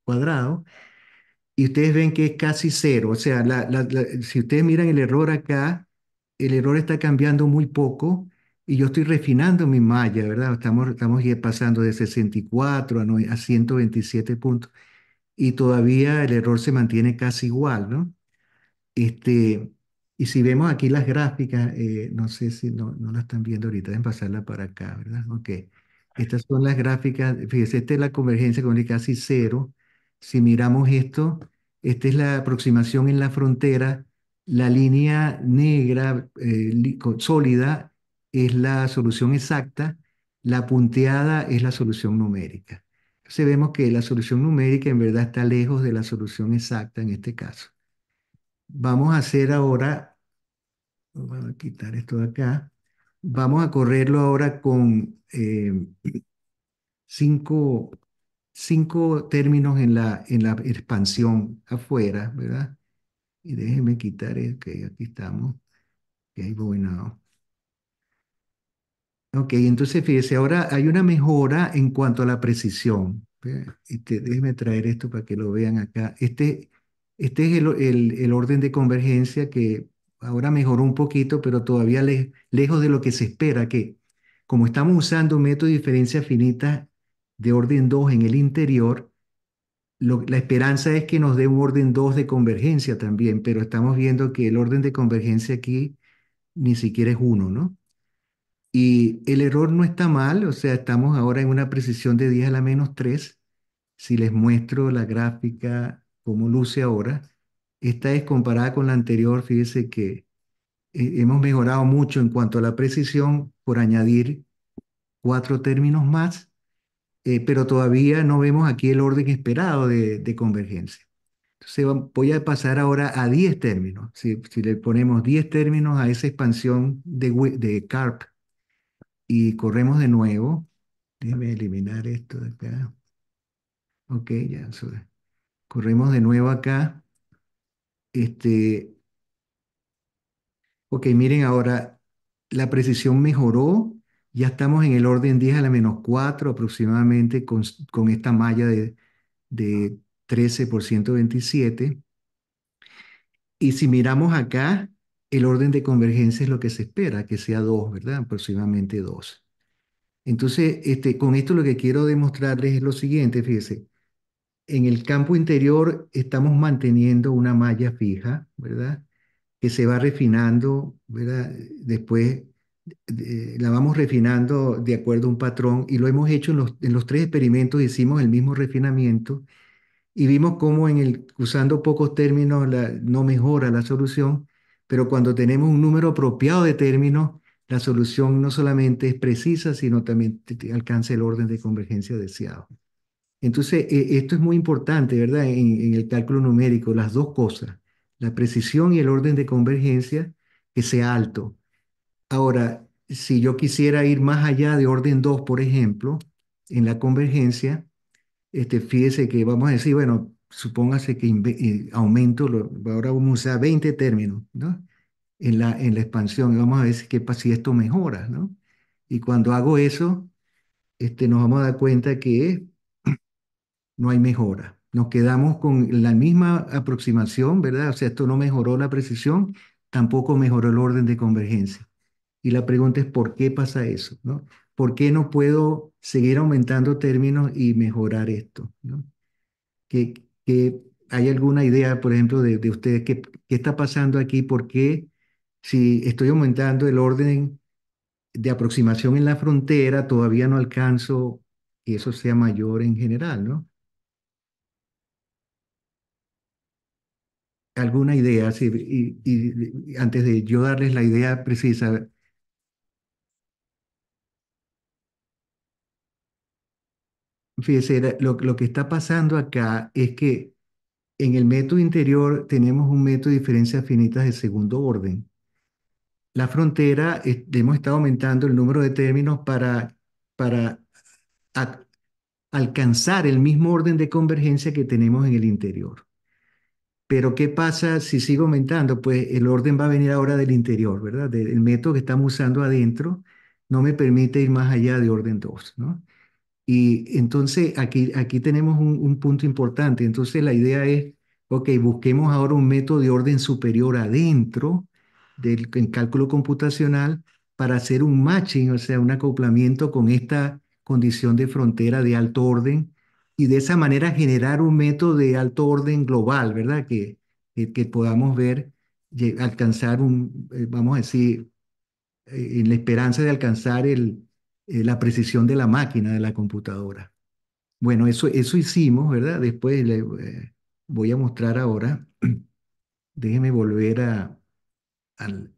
cuadrado, y ustedes ven que es casi cero. O sea, si ustedes miran el error acá, el error está cambiando muy poco y yo estoy refinando mi malla, ¿verdad? Estamos ya pasando de 64 a 127 puntos y todavía el error se mantiene casi igual, ¿no? Este, y si vemos aquí las gráficas, no sé si no la están viendo ahorita, deben pasarla para acá, ¿verdad? Ok. Estas son las gráficas, fíjense, esta es la convergencia con el casi cero. Si miramos esto, esta es la aproximación en la frontera. La línea negra sólida es la solución exacta, la punteada es la solución numérica. Entonces vemos que la solución numérica en verdad está lejos de la solución exacta en este caso. Vamos a hacer ahora, vamos a quitar esto de acá. Vamos a correrlo ahora con cinco, cinco términos en la expansión afuera, ¿verdad? Y déjenme quitar el que aquí estamos. Ok, bueno. Ok, entonces fíjese, ahora hay una mejora en cuanto a la precisión. Déjeme traer esto para que lo vean acá. Este es el orden de convergencia que ahora mejoró un poquito, pero todavía lejos de lo que se espera, que como estamos usando un método de diferencia finita de orden 2 en el interior, la esperanza es que nos dé un orden 2 de convergencia también, pero estamos viendo que el orden de convergencia aquí ni siquiera es uno, ¿no? Y el error no está mal, o sea, estamos ahora en una precisión de 10 a la menos 3. Si les muestro la gráfica como luce ahora, esta es comparada con la anterior, fíjese que hemos mejorado mucho en cuanto a la precisión por añadir 4 términos más, pero todavía no vemos aquí el orden esperado de convergencia. Entonces voy a pasar ahora a 10 términos. Si le ponemos 10 términos a esa expansión de CARP y corremos de nuevo. Déjeme eliminar esto de acá. Ok, ya. Corremos de nuevo acá. Este, ok, miren ahora, la precisión mejoró. Ya estamos en el orden 10 a la menos 4 aproximadamente con esta malla de 13 por 127. Y si miramos acá, el orden de convergencia es lo que se espera, que sea 2, ¿verdad? Aproximadamente 2. Entonces, con esto lo que quiero demostrarles es lo siguiente, fíjense. En el campo interior estamos manteniendo una malla fija, ¿verdad? Que se va refinando, ¿verdad? Después la vamos refinando de acuerdo a un patrón y lo hemos hecho en los 3 experimentos, hicimos el mismo refinamiento y vimos cómo usando pocos términos no mejora la solución, pero cuando tenemos un número apropiado de términos, la solución no solamente es precisa, sino también alcanza el orden de convergencia deseado. Entonces, esto es muy importante, ¿verdad? En el cálculo numérico, las dos cosas, la precisión y el orden de convergencia, que sea alto. Ahora, si yo quisiera ir más allá de orden 2, por ejemplo, en la convergencia, fíjese que vamos a decir, bueno, supóngase que aumento, ahora vamos a usar 20 términos, ¿no? En la expansión, y vamos a ver si esto mejora, ¿no? Y cuando hago eso, nos vamos a dar cuenta que no hay mejora. Nos quedamos con la misma aproximación, ¿verdad? O sea, esto no mejoró la precisión, tampoco mejoró el orden de convergencia. Y la pregunta es, ¿por qué pasa eso? ¿No? ¿Por qué no puedo seguir aumentando términos y mejorar esto? ¿No? ¿Hay alguna idea, por ejemplo, de ustedes qué está pasando aquí? ¿Por qué si estoy aumentando el orden de aproximación en la frontera, todavía no alcanzo que eso sea mayor en general, ¿no? ¿Alguna idea? Sí, y antes de yo darles la idea precisa, fíjese, lo que está pasando acá es que en el método interior tenemos un método de diferencias finitas de segundo orden. La frontera, hemos estado aumentando el número de términos para a- alcanzar el mismo orden de convergencia que tenemos en el interior. Pero ¿qué pasa si sigo aumentando? Pues el orden va a venir ahora del interior, ¿verdad? El método que estamos usando adentro no me permite ir más allá de orden 2, ¿no? Y entonces aquí tenemos un punto importante. Entonces la idea es, ok, busquemos ahora un método de orden superior adentro en cálculo computacional para hacer un matching, o sea, un acoplamiento con esta condición de frontera de alto orden y de esa manera generar un método de alto orden global, ¿verdad? Que podamos ver, alcanzar vamos a decir, en la esperanza de alcanzar la precisión de la máquina, de la computadora. Bueno, eso hicimos, ¿verdad? Después voy a mostrar ahora. Déjeme volver al-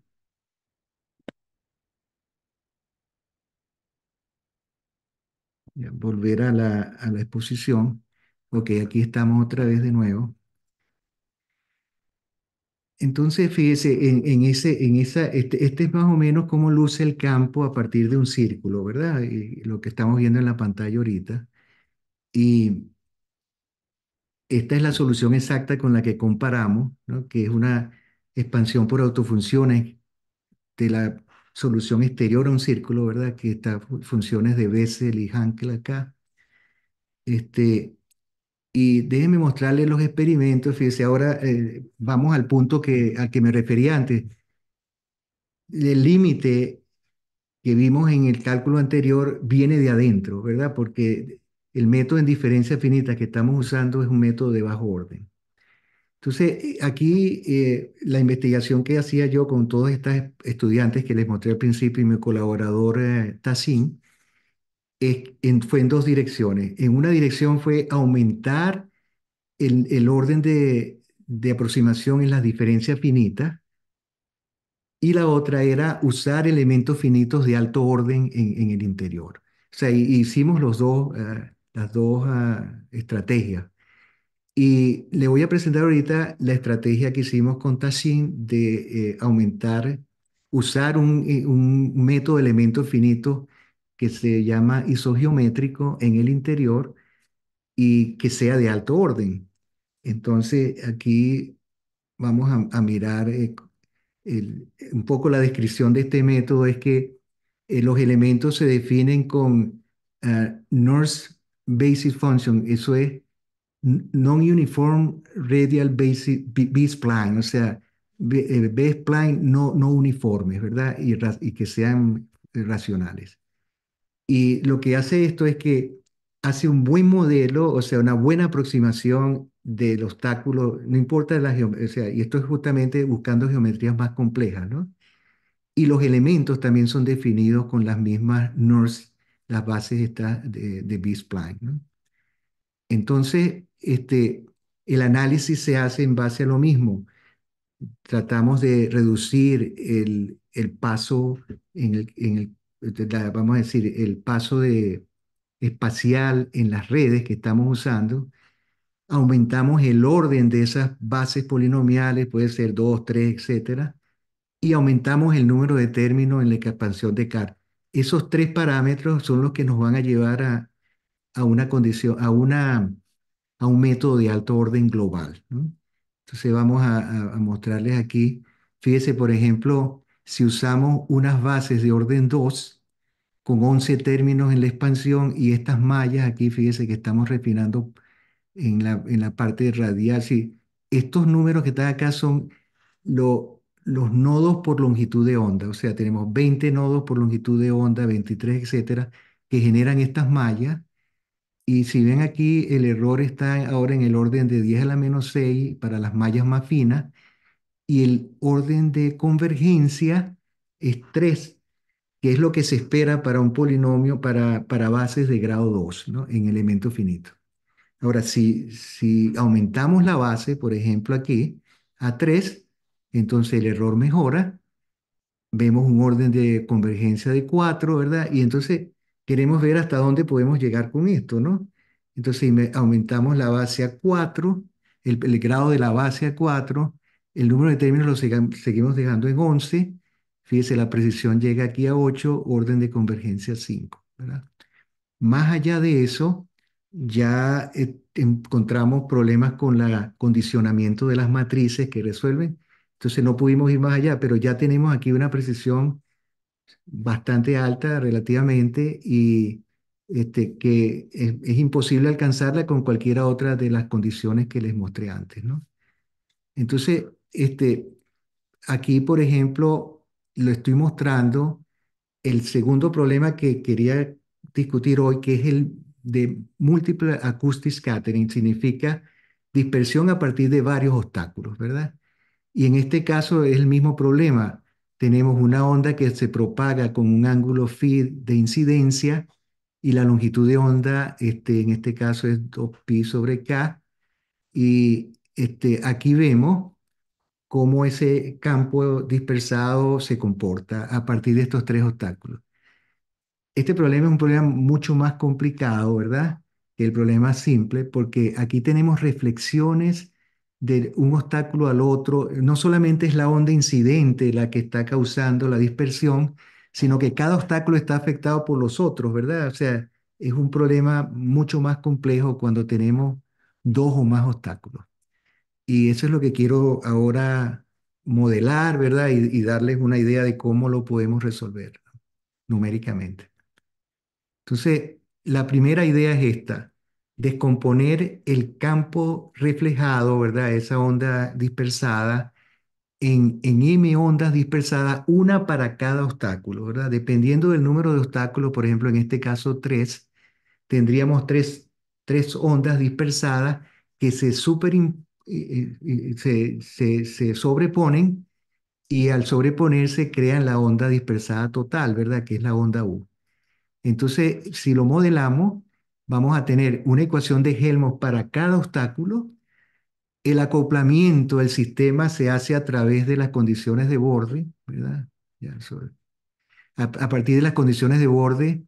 volver a la exposición. Ok, aquí estamos otra vez de nuevo. Entonces, fíjese, este es más o menos cómo luce el campo a partir de un círculo, ¿verdad? Y lo que estamos viendo en la pantalla ahorita. Y esta es la solución exacta con la que comparamos, ¿no? Que es una expansión por autofunciones de la solución exterior a un círculo, ¿verdad? Que está funciones de Bessel y Hankel acá. Este, y déjenme mostrarles los experimentos. Fíjense, ahora vamos al punto al que me refería antes. El límite que vimos en el cálculo anterior viene de adentro, ¿verdad? Porque el método en diferencia finita que estamos usando es un método de bajo orden. Entonces, aquí la investigación que hacía yo con todos estos estudiantes que les mostré al principio y mi colaborador Tassin, fue en dos direcciones. En una dirección fue aumentar el orden de aproximación en las diferencias finitas y la otra era usar elementos finitos de alto orden en el interior. O sea, hicimos las dos estrategias. Y le voy a presentar ahorita la estrategia que hicimos con Tashin de usar un método de elementos finitos que se llama isogeométrico en el interior y que sea de alto orden. Entonces, aquí vamos a mirar un poco la descripción de este método. Es que los elementos se definen con Nernst Basis Function, eso es non-uniform radial B-spline, o sea, B-spline no uniformes, ¿verdad? Y que sean racionales. Y lo que hace esto es que hace un buen modelo, o sea, una buena aproximación del obstáculo, no importa la geometría, o sea, y esto es justamente buscando geometrías más complejas, ¿no? Y los elementos también son definidos con las mismas NURBS, las bases estas de B-spline, ¿no? Entonces, el análisis se hace en base a lo mismo. Tratamos de reducir el paso vamos a decir, el paso espacial en las redes que estamos usando. Aumentamos el orden de esas bases polinomiales, puede ser 2, 3, etcétera, y aumentamos el número de términos en la expansión de Carr. Esos tres parámetros son los que nos van a llevar a una condición, a un método de alto orden global, ¿no? Entonces vamos a mostrarles aquí. Fíjese, por ejemplo, si usamos unas bases de orden 2 con 11 términos en la expansión y estas mallas aquí, fíjese que estamos refinando en la parte radial. Sí, estos números que están acá son los nodos por longitud de onda. O sea, tenemos 20 nodos por longitud de onda, 23, etcétera, que generan estas mallas Y si ven aquí, el error está ahora en el orden de 10 a la menos 6 para las mallas más finas y el orden de convergencia es 3, que es lo que se espera para un polinomio para bases de grado 2, ¿no? En elementos finitos. Ahora, si aumentamos la base, por ejemplo aquí, a 3, entonces el error mejora, vemos un orden de convergencia de 4, ¿verdad? Y entonces queremos ver hasta dónde podemos llegar con esto, ¿no? Entonces si aumentamos la base a 4, el grado de la base a 4, el número de términos lo seguimos dejando en 11. Fíjese, la precisión llega aquí a 8, orden de convergencia 5, ¿verdad? Más allá de eso, ya encontramos problemas con el condicionamiento de las matrices que resuelven. Entonces no pudimos ir más allá, pero ya tenemos aquí una precisión bastante alta relativamente y que es imposible alcanzarla con cualquiera otra de las condiciones que les mostré antes, ¿no? Entonces, aquí, por ejemplo, lo estoy mostrando el segundo problema que quería discutir hoy, que es el de Multiple Acoustic Scattering, significa dispersión a partir de varios obstáculos, ¿verdad? Y en este caso es el mismo problema. Tenemos una onda que se propaga con un ángulo phi de incidencia y la longitud de onda, en este caso es 2pi sobre k. Y aquí vemos cómo ese campo dispersado se comporta a partir de estos tres obstáculos. Este problema es un problema mucho más complicado, ¿verdad? Que el problema simple, porque aquí tenemos reflexiones de un obstáculo al otro. No solamente es la onda incidente la que está causando la dispersión, sino que cada obstáculo está afectado por los otros, ¿verdad? O sea, es un problema mucho más complejo cuando tenemos dos o más obstáculos. Y eso es lo que quiero ahora modelar, ¿verdad? Y darles una idea de cómo lo podemos resolver numéricamente. Entonces, la primera idea es esta: descomponer el campo reflejado, ¿verdad? Esa onda dispersada en m ondas dispersadas, una para cada obstáculo, ¿verdad? Dependiendo del número de obstáculos, por ejemplo, en este caso 3, tendríamos tres ondas dispersadas que se sobreponen y al sobreponerse crean la onda dispersada total, ¿verdad? Que es la onda U. Entonces, si lo modelamos, vamos a tener una ecuación de Helmholtz para cada obstáculo. El acoplamiento del sistema se hace a través de las condiciones de borde, ¿verdad? A partir de las condiciones de borde,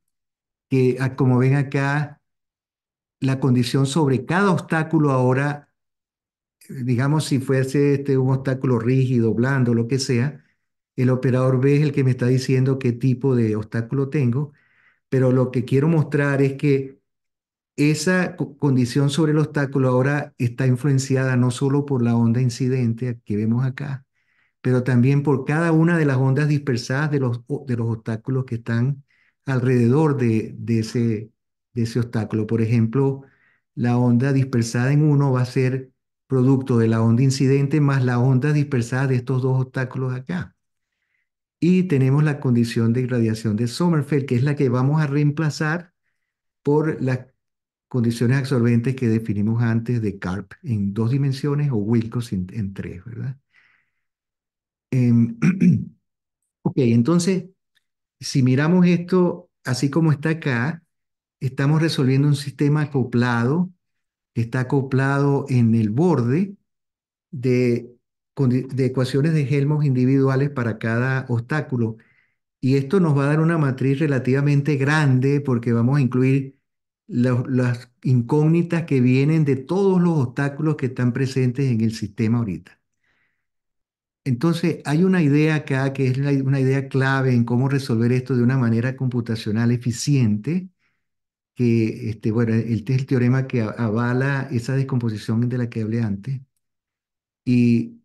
que como ven acá, la condición sobre cada obstáculo ahora, digamos si fuese un obstáculo rígido, blando, lo que sea, el operador B es el que me está diciendo qué tipo de obstáculo tengo, pero lo que quiero mostrar es que esa condición sobre el obstáculo ahora está influenciada no solo por la onda incidente que vemos acá, pero también por cada una de las ondas dispersadas de los obstáculos que están alrededor de ese obstáculo. Por ejemplo, la onda dispersada en uno va a ser producto de la onda incidente más la onda dispersada de estos dos obstáculos acá. Y tenemos la condición de irradiación de Sommerfeld, que es la que vamos a reemplazar por las condiciones absorbentes que definimos antes de Karp en 2 dimensiones o Wilcox en 3, ¿verdad? Em, ok, entonces, si miramos esto así como está acá, estamos resolviendo un sistema acoplado, que está acoplado en el borde de, de ecuaciones de Helmholtz individuales para cada obstáculo. Y esto nos va a dar una matriz relativamente grande porque vamos a incluir las incógnitas que vienen de todos los obstáculos que están presentes en el sistema ahorita. Entonces, hay una idea acá que es una idea clave en cómo resolver esto de una manera computacional eficiente, que, bueno, este es el teorema que avala esa descomposición de la que hablé antes. Y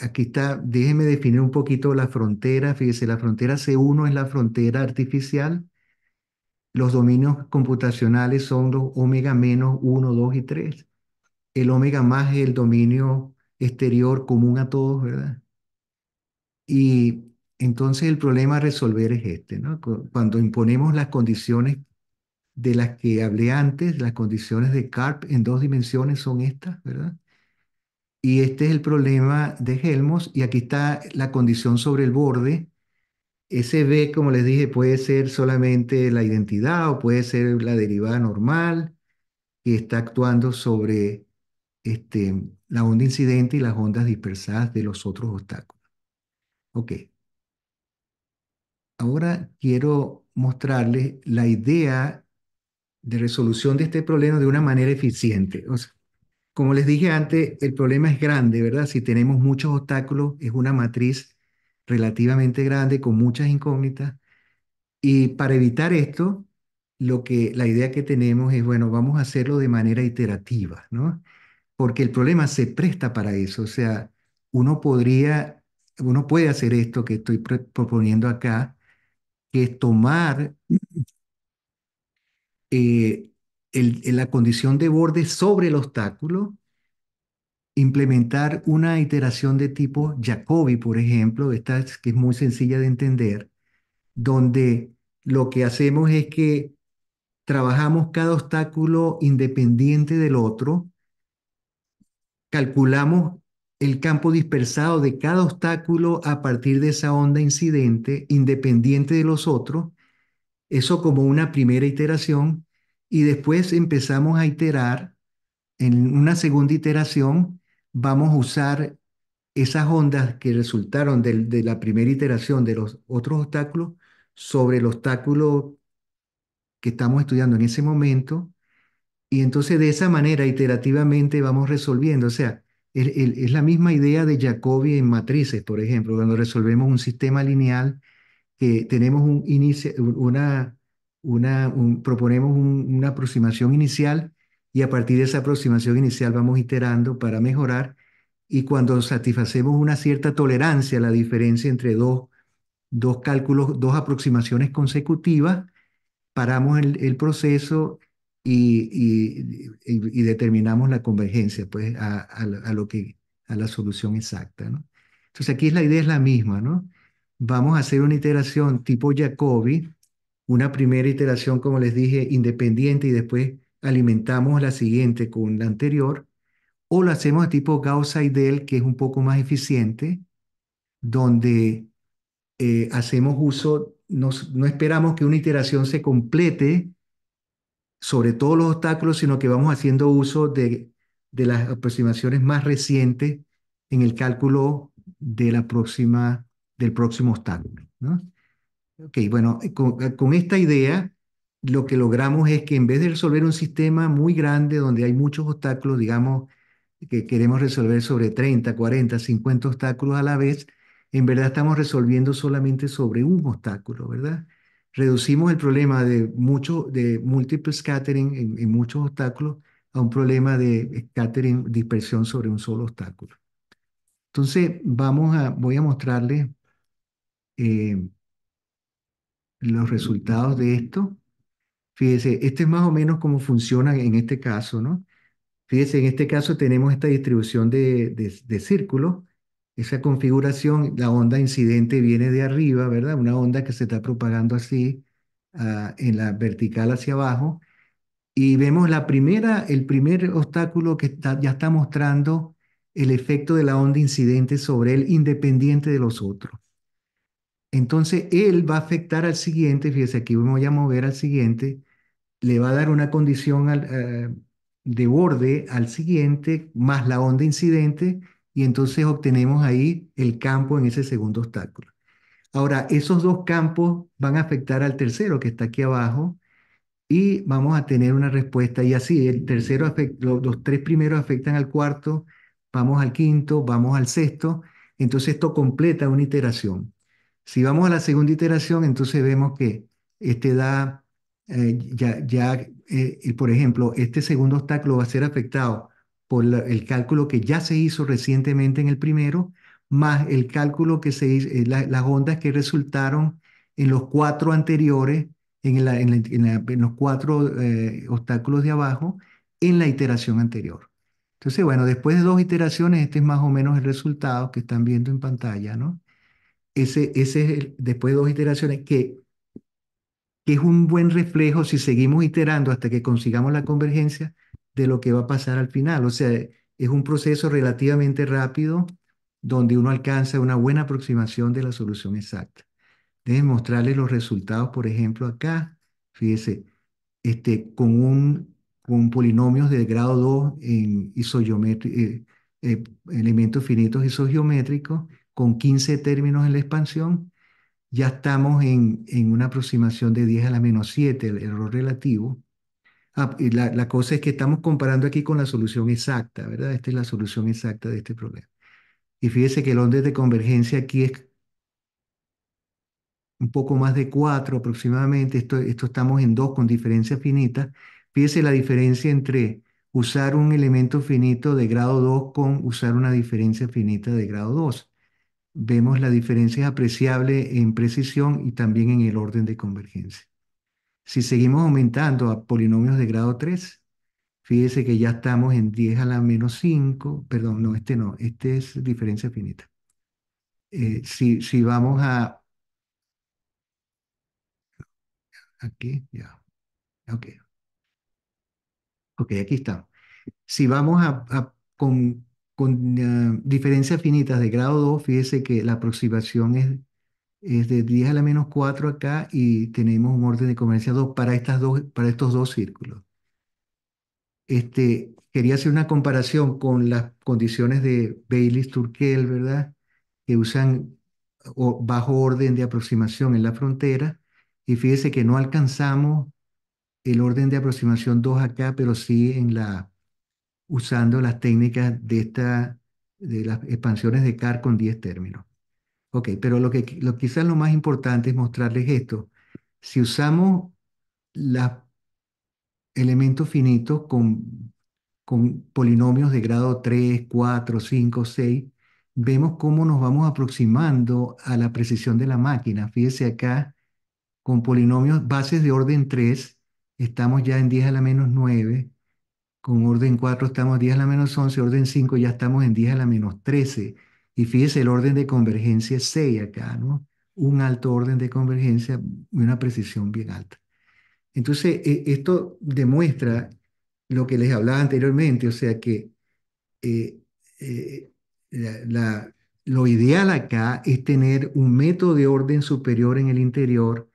aquí está, déjeme definir un poquito la frontera. Fíjese, la frontera C1 es la frontera artificial. Los dominios computacionales son los omega menos 1, 2 y 3. El omega más es el dominio exterior común a todos, ¿verdad? Y entonces el problema a resolver es este, ¿no? Cuando imponemos las condiciones de las que hablé antes, las condiciones de Karp en dos dimensiones son estas, ¿verdad? Y este es el problema de Helmholtz, y aquí está la condición sobre el borde. Ese B, como les dije, puede ser solamente la identidad o puede ser la derivada normal que está actuando sobre la onda incidente y las ondas dispersadas de los otros obstáculos. Ok, ahora quiero mostrarles la idea de resolución de este problema de una manera eficiente. O sea, como les dije antes, el problema es grande, ¿verdad? Si tenemos muchos obstáculos, es una matriz relativamente grande con muchas incógnitas. Y para evitar esto, la idea que tenemos es, bueno, vamos a hacerlo de manera iterativa, ¿no? Porque el problema se presta para eso. O sea, uno puede hacer esto que estoy proponiendo acá, que es tomar eh, la condición de borde sobre el obstáculo, implementar una iteración de tipo Jacobi, por ejemplo, que es muy sencilla de entender, donde lo que hacemos es que trabajamos cada obstáculo independiente del otro, calculamos el campo dispersado de cada obstáculo a partir de esa onda incidente, independiente de los otros, eso como una primera iteración, y después empezamos a iterar. En una segunda iteración vamos a usar esas ondas que resultaron de la primera iteración de los otros obstáculos sobre el obstáculo que estamos estudiando en ese momento. Y entonces de esa manera, iterativamente, vamos resolviendo. O sea, es la misma idea de Jacobi en matrices, por ejemplo, cuando resolvemos un sistema lineal que tenemos un inicio, proponemos una aproximación inicial, y a partir de esa aproximación inicial vamos iterando para mejorar. Y cuando satisfacemos una cierta tolerancia a la diferencia entre dos cálculos, dos aproximaciones consecutivas, paramos el proceso y determinamos la convergencia, pues, a la solución exacta, ¿no? Entonces aquí la idea es la misma, ¿no? Vamos a hacer una iteración tipo Jacobi, una primera iteración, como les dije, independiente, y después alimentamos la siguiente con la anterior, o lo hacemos a tipo Gauss-Seidel, que es un poco más eficiente, donde hacemos uso, no esperamos que una iteración se complete sobre todos los obstáculos, sino que vamos haciendo uso de las aproximaciones más recientes en el cálculo del próximo obstáculo, ¿no? Ok, bueno, con esta idea, lo que logramos es que en vez de resolver un sistema muy grande donde hay muchos obstáculos, digamos que queremos resolver sobre 30, 40, 50 obstáculos a la vez, en verdad estamos resolviendo solamente sobre un obstáculo, ¿verdad? Reducimos el problema de multiple scattering en muchos obstáculos a un problema de scattering, dispersión sobre un solo obstáculo. Entonces, voy a mostrarles eh, los resultados de esto. Fíjese, este es más o menos cómo funciona en este caso, ¿no? Fíjese, en este caso tenemos esta distribución de círculos. Esa configuración, la onda incidente viene de arriba, ¿verdad? Una onda que se está propagando así, en la vertical hacia abajo. Y vemos el primer obstáculo que ya está mostrando el efecto de la onda incidente sobre él, independiente de los otros. Entonces, él va a afectar al siguiente. Fíjese, aquí voy a mover al siguiente, le va a dar una condición de borde al siguiente, más la onda incidente, y entonces obtenemos ahí el campo en ese segundo obstáculo. Ahora, esos dos campos van a afectar al tercero que está aquí abajo, y vamos a tener una respuesta. Y así, los tres primeros afectan al cuarto, vamos al quinto, vamos al sexto. Entonces esto completa una iteración. Si vamos a la segunda iteración, entonces vemos que este da, por ejemplo, este segundo obstáculo va a ser afectado por el cálculo que ya se hizo recientemente en el primero, más el cálculo que se hizo, las ondas que resultaron en los cuatro anteriores, en los cuatro obstáculos de abajo, en la iteración anterior. Entonces, bueno, después de dos iteraciones, este es más o menos el resultado que están viendo en pantalla, ¿no? Ese es después de dos iteraciones, que que es un buen reflejo si seguimos iterando hasta que consigamos la convergencia de lo que va a pasar al final. O sea, es un proceso relativamente rápido donde uno alcanza una buena aproximación de la solución exacta. Déjenme mostrarles los resultados, por ejemplo, acá. Fíjese, con polinomios de grado 2 en elementos finitos isogeométricos, con 15 términos en la expansión, ya estamos en una aproximación de 10 a la menos 7, el error relativo. Y la cosa es que estamos comparando aquí con la solución exacta, ¿verdad? Esta es la solución exacta de este problema. Y fíjese que el orden de convergencia aquí es un poco más de 4 aproximadamente. Esto estamos en 2 con diferencia finita. Fíjese la diferencia entre usar un elemento finito de grado 2 con usar una diferencia finita de grado 2. Vemos la diferencia es apreciable en precisión y también en el orden de convergencia. Si seguimos aumentando a polinomios de grado 3, fíjese que ya estamos en 10 a la menos 5. Perdón, no, este es diferencia finita. Si vamos a, aquí, ya, ok, ok, aquí está. Si vamos con diferencias finitas de grado 2, fíjese que la aproximación es de 10 a la menos 4 acá y tenemos un orden de convergencia 2 para estos dos círculos. Quería hacer una comparación con las condiciones de Bayes-Turkel, ¿verdad? Que usan bajo orden de aproximación en la frontera. Y fíjese que no alcanzamos el orden de aproximación 2 acá, pero sí usando las técnicas de las expansiones de Carr con 10 términos. Ok, pero quizás lo más importante es mostrarles esto. Si usamos los elementos finitos con polinomios de grado 3, 4, 5, 6, vemos cómo nos vamos aproximando a la precisión de la máquina. Fíjese acá, con polinomios bases de orden 3, estamos ya en 10 a la menos 9. Con orden 4 estamos en 10 a la menos 11, orden 5 ya estamos en 10 a la menos 13. Y fíjese, el orden de convergencia es 6 acá, ¿no? Un alto orden de convergencia y una precisión bien alta. Entonces, esto demuestra lo que les hablaba anteriormente, o sea que eh, eh, la- la- lo ideal acá es tener un método de orden superior en el interior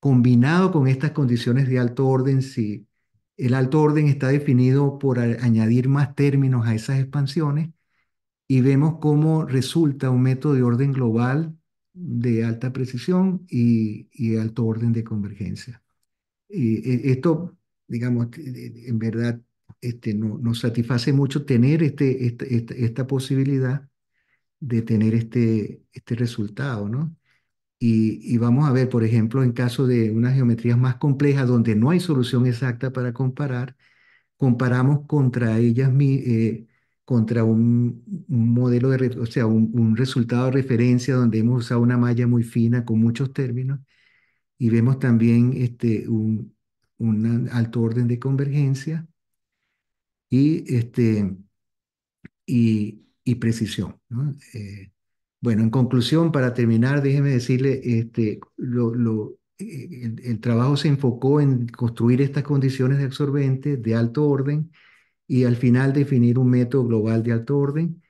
combinado con estas condiciones de alto orden. Si el alto orden está definido por añadir más términos a esas expansiones y vemos cómo resulta un método de orden global de alta precisión y alto orden de convergencia. Y esto, digamos, en verdad, nos satisface mucho tener esta posibilidad de tener este resultado, ¿no? Y vamos a ver, por ejemplo, en caso de unas geometrías más complejas donde no hay solución exacta para comparar, comparamos contra ellas, contra un modelo o sea, un resultado de referencia donde hemos usado una malla muy fina con muchos términos y vemos también un alto orden de convergencia y, y precisión, ¿no? Bueno, en conclusión, para terminar, déjeme decirle, el trabajo se enfocó en construir estas condiciones de absorbente de alto orden y al final definir un método global de alto orden,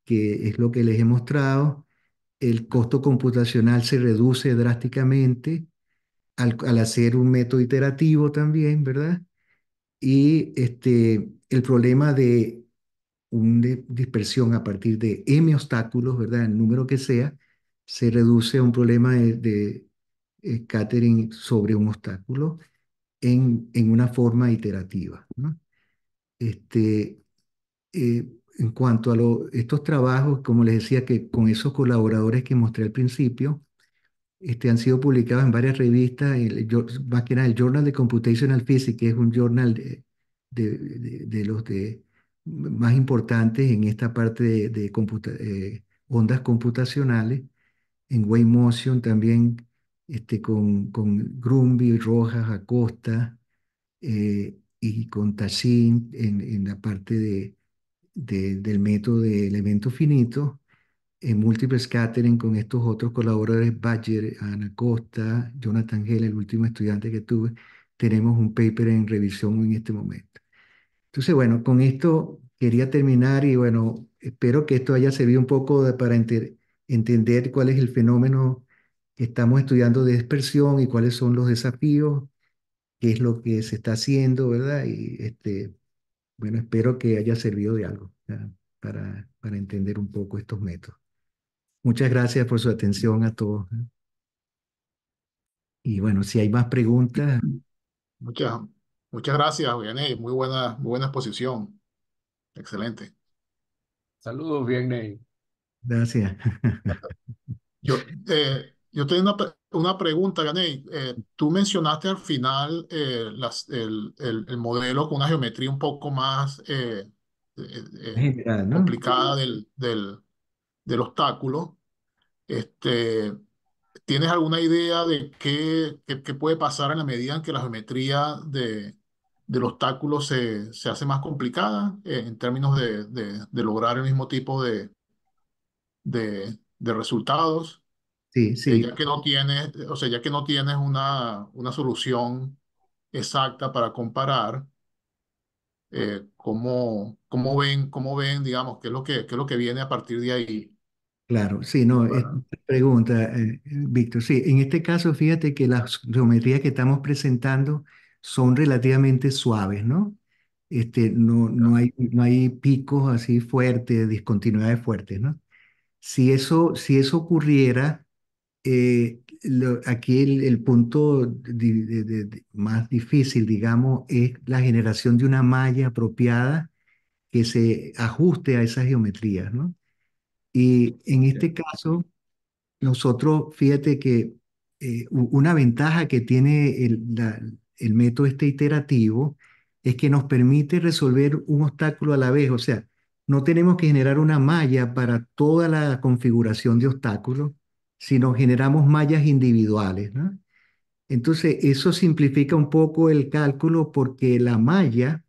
que es lo que les he mostrado. El costo computacional se reduce drásticamente al hacer un método iterativo también, ¿verdad? Y el problema de una dispersión a partir de m obstáculos, ¿verdad? El número que sea, se reduce a un problema de scattering sobre un obstáculo en una forma iterativa, ¿no? Este, en cuanto a estos trabajos, como les decía, que con esos colaboradores que mostré al principio, han sido publicados en varias revistas, más que nada el Journal de Computational Physics, que es un journal de los más importantes en esta parte de ondas computacionales, en Wave Motion también, con Grumby, Rojas, Acosta, y con Tassin en la parte del método de elementos finitos. en Multiple Scattering con estos otros colaboradores, Badger, Ana Costa, Jonathan Gell, el último estudiante que tuve, tenemos un paper en revisión en este momento. Entonces, bueno, con esto quería terminar y bueno, espero que esto haya servido un poco para entender cuál es el fenómeno que estamos estudiando de dispersión y cuáles son los desafíos, qué es lo que se está haciendo, ¿verdad? Y bueno, espero que haya servido de algo, ¿ya? Para entender un poco estos métodos. Muchas gracias por su atención a todos, ¿eh? Y bueno, si hay más preguntas, Muchas, muchas gracias, Vianey. Muy buena exposición. Excelente. Saludos, Vianney. gracias. Yo tengo una pregunta, Vianey. Tú mencionaste al final el modelo con una geometría un poco más General, ¿no? complicada del obstáculo. Este, ¿Tienes alguna idea de qué puede pasar en la medida en que la geometría del obstáculo se hace más complicada en términos de lograr el mismo tipo de resultados? Sí, sí, Ya que no tienes, o sea, ya que no tienes una solución exacta para comparar, cómo ven, digamos, qué es lo que viene a partir de ahí? claro, sí, no, Para- pregunta, Víctor, sí, en este caso fíjate que las geometrías que estamos presentando son relativamente suaves, ¿no? No hay picos así fuertes, discontinuidades fuertes, ¿no? Si eso ocurriera, aquí el punto más difícil, digamos, es la generación de una malla apropiada que se ajuste a esas geometrías, ¿no? Y en este caso, nosotros, fíjate que una ventaja que tiene el método este iterativo es que nos permite resolver un obstáculo a la vez. O sea, no tenemos que generar una malla para toda la configuración de obstáculos, sino generamos mallas individuales, ¿no? Entonces, eso simplifica un poco el cálculo porque la malla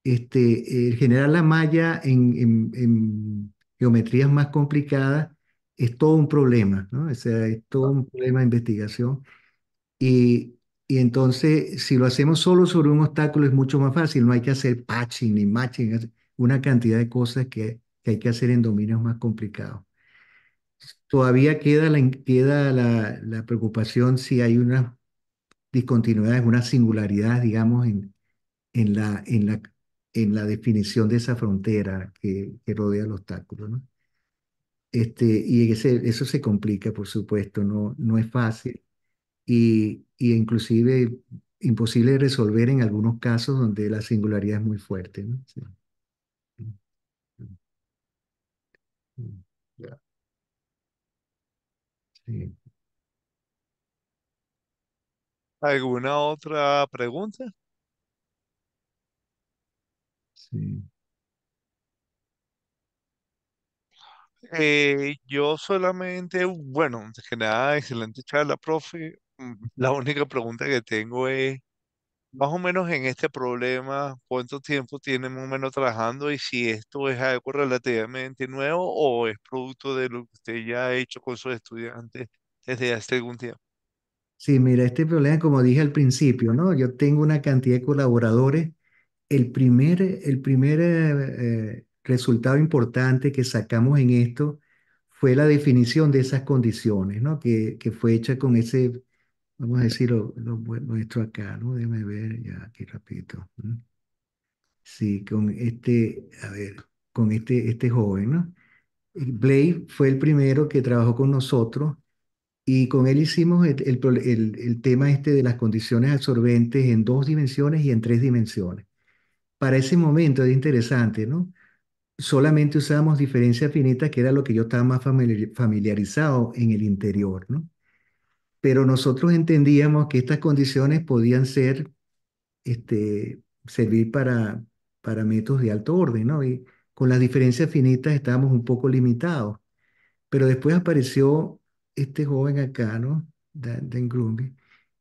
generar la malla en geometrías más complicadas es todo un problema, ¿no? O sea, es todo un problema de investigación. Y, y entonces, si lo hacemos solo sobre un obstáculo es mucho más fácil, no hay que hacer patching ni matching, es una cantidad de cosas que hay que hacer en dominios más complicados. Todavía queda la preocupación si hay unas discontinuidades, unas singularidades, digamos, en la, en la, en la definición de esa frontera que rodea el obstáculo, ¿no? Y eso se complica, por supuesto, no es fácil y inclusive imposible de resolver en algunos casos donde la singularidad es muy fuerte, ¿no? Sí. ya. Sí, ¿Alguna otra pregunta? sí. Yo solamente, bueno, antes que nada, excelente charla, profe. La única pregunta que tengo es, más o menos en este problema, ¿cuánto tiempo tiene más o menos trabajando y si esto es algo relativamente nuevo o es producto de lo que usted ya ha hecho con sus estudiantes desde hace algún tiempo? Sí, mira, este problema, como dije al principio, ¿no? Yo tengo una cantidad de colaboradores. El primer resultado importante que sacamos en esto fue la definición de esas condiciones, ¿no? Que fue hecha con ese, vamos a decirlo, nuestro acá, ¿no? Déjame ver ya aquí rapidito. ¿No? Sí, a ver, con este joven, ¿no? Blake fue el primero que trabajó con nosotros y con él hicimos el tema este de las condiciones absorbentes en 2 dimensiones y en 3 dimensiones. Para ese momento era interesante, ¿no? Solamente usábamos diferencia finita, que era lo que yo estaba más familiarizado en el interior, ¿no? Pero nosotros entendíamos que estas condiciones podían servir para métodos de alto orden, ¿no? Y con las diferencias finitas estábamos un poco limitados. Pero después apareció este joven acá, ¿no? Dan Grumby,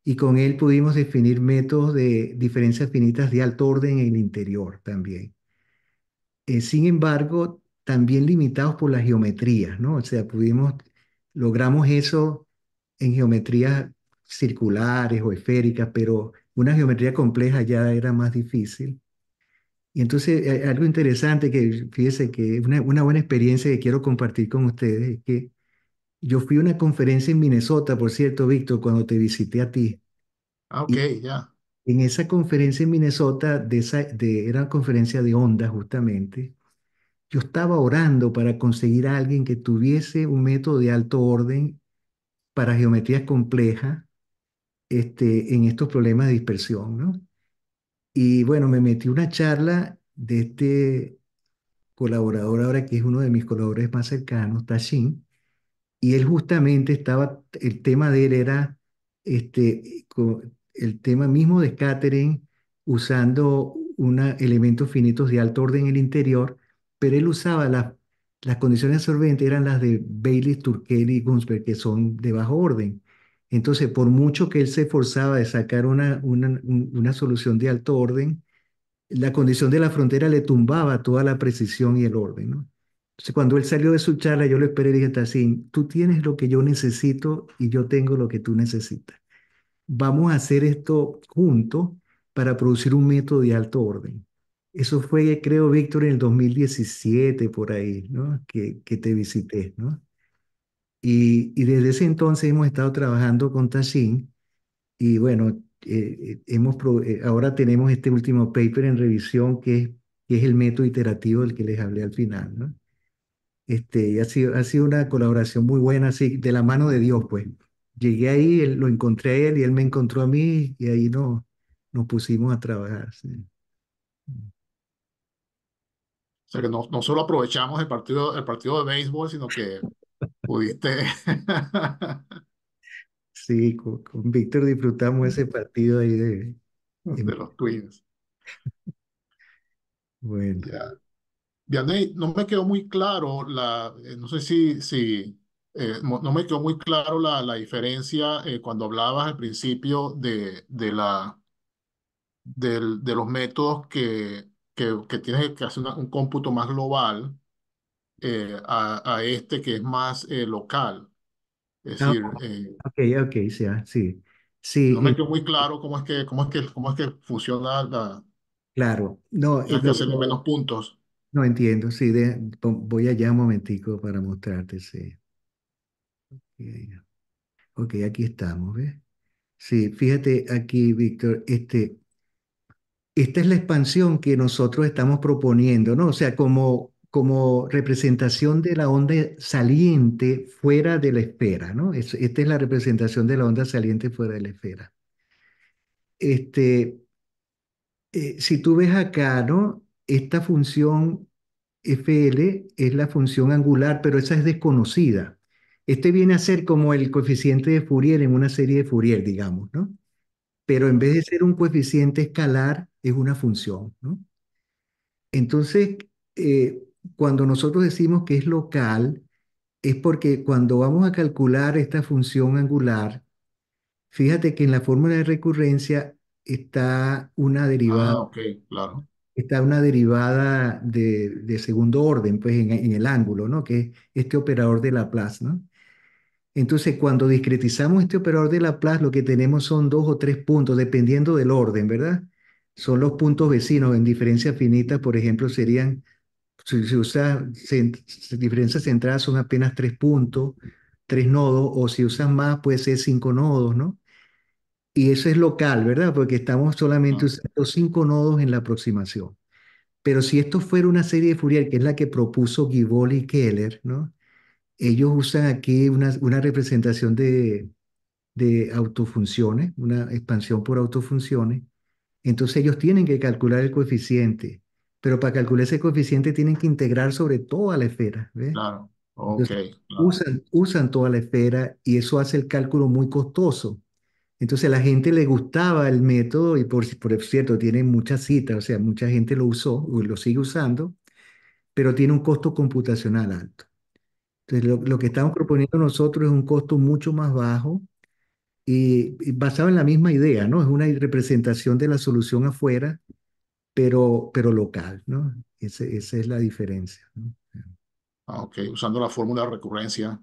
y con él pudimos definir métodos de diferencias finitas de alto orden en el interior también. Sin embargo, también limitados por las geometrías, ¿no? O sea, logramos eso en geometrías circulares o esféricas, pero una geometría compleja ya era más difícil. Y entonces, algo interesante que, fíjese que una buena experiencia que quiero compartir con ustedes es que yo fui a una conferencia en Minnesota, por cierto, Víctor, cuando te visité a ti. Ah, ok, Y ya. en esa conferencia en Minnesota, era una conferencia de ondas justamente, yo estaba orando para conseguir a alguien que tuviese un método de alto orden para geometrías complejas, en estos problemas de dispersión, ¿no? Y bueno, me metí una charla de este colaborador ahora que es uno de mis colaboradores más cercanos, Tashin, y él justamente el tema de él era el tema mismo de scattering usando elementos finitos de alto orden en el interior, pero él usaba las condiciones absorbentes eran las de Bailey, Turkel y Gunsberg, que son de bajo orden. Entonces, por mucho que él se esforzaba de sacar una solución de alto orden, la condición de la frontera le tumbaba toda la precisión y el orden, ¿no? Entonces, cuando él salió de su charla, yo lo esperé y dije, Tassin, tú tienes lo que yo necesito y yo tengo lo que tú necesitas. Vamos a hacer esto juntos para producir un método de alto orden. Eso fue, creo, Víctor, en el 2017, por ahí, ¿no? Que te visité, ¿no? Y desde ese entonces hemos estado trabajando con Tassin y bueno, ahora tenemos este último paper en revisión que es el método iterativo del que les hablé al final, ¿no? Y ha sido una colaboración muy buena, así, de la mano de Dios, pues. Llegué ahí, lo encontré a él y él me encontró a mí y ahí nos pusimos a trabajar. Sí, O sea que no solo aprovechamos el partido de béisbol, sino que pudiste sí, con Víctor disfrutamos ese partido ahí de los Twins. bueno. Ya. Vianney, no me quedó muy claro no sé no me quedó muy claro la diferencia cuando hablabas al principio de los métodos que tienes que hacer un cómputo más global a este que es más local. Es Ah, decir, ok, ok, sí, sí. Sí, no me quedó muy claro cómo es que funciona claro. No, tienes que hacerle menos puntos. no entiendo, sí, voy allá un momentico para mostrarte, sí. Ok, ok, aquí estamos, ¿ves? Sí, fíjate aquí, Víctor, esta es la expansión que nosotros estamos proponiendo, ¿no? O sea, como representación de la onda saliente fuera de la esfera, ¿no? Esta es la representación de la onda saliente fuera de la esfera. Este, si tú ves acá, ¿no? Esta función FL es la función angular, pero esa es desconocida. Este viene a ser como el coeficiente de Fourier en una serie de Fourier, digamos, ¿no? Pero en vez de ser un coeficiente escalar, es una función, ¿no? Entonces, eh, cuando nosotros decimos que es local, es porque cuando vamos a calcular esta función angular, fíjate que en la fórmula de recurrencia está una derivada, Ah, ok, claro. está una derivada de segundo orden, pues en el ángulo, ¿no? Que es este operador de Laplace, ¿no? Entonces, cuando discretizamos este operador de Laplace, lo que tenemos son dos o tres puntos, dependiendo del orden, ¿verdad? Son los puntos vecinos. En diferencia finita, por ejemplo, serían, si se usa diferencias centradas, son apenas tres puntos, tres nodos, o si usas más, puede ser cinco nodos, ¿no? Y eso es local, ¿verdad? Porque estamos solamente Ah, usando cinco nodos en la aproximación. Pero si esto fuera una serie de Fourier, que es la que propuso Guibol y Keller, ¿no? Ellos usan aquí una representación de autofunciones, una expansión por autofunciones. Entonces ellos tienen que calcular el coeficiente, pero para calcular ese coeficiente tienen que integrar sobre toda la esfera, ¿ves? claro. Ok, Entonces claro. usan toda la esfera y eso hace el cálculo muy costoso. Entonces a la gente le gustaba el método y por cierto tiene muchas citas, o sea, mucha gente lo usó o lo sigue usando, pero tiene un costo computacional alto. Entonces lo que estamos proponiendo nosotros es un costo mucho más bajo y basado en la misma idea, ¿no? Es una representación de la solución afuera, pero local, ¿no? Esa es la diferencia, ¿no? Ah, ok, usando la fórmula de recurrencia.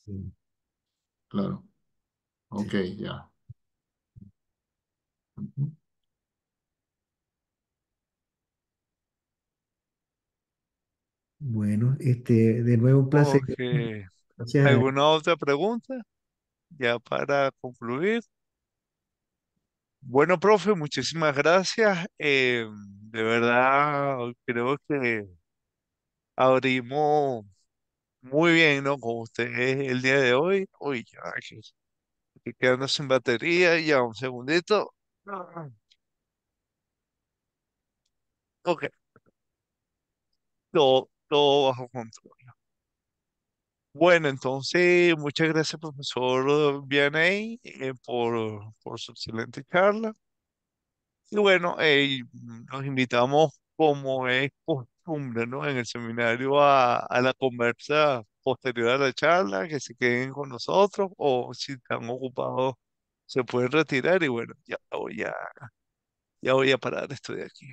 Sí. Claro. Ok, ya. Ujú. Bueno, de nuevo un placer. Ok. Gracias. ¿Alguna otra pregunta? Ya para concluir. Bueno, profe, muchísimas gracias. De verdad, creo que abrimos muy bien, ¿no? Con ustedes el día de hoy. Uy, ya, que quedando sin batería. Ya, un segundito. Ah, ok, todo bajo control. Bueno, entonces, muchas gracias, profesor Vianey, por su excelente charla. Y bueno, nos invitamos, como es costumbre, ¿no? En el seminario a la conversa posterior a la charla, que se queden con nosotros o si están ocupados se pueden retirar y bueno, ya voy a parar esto de aquí.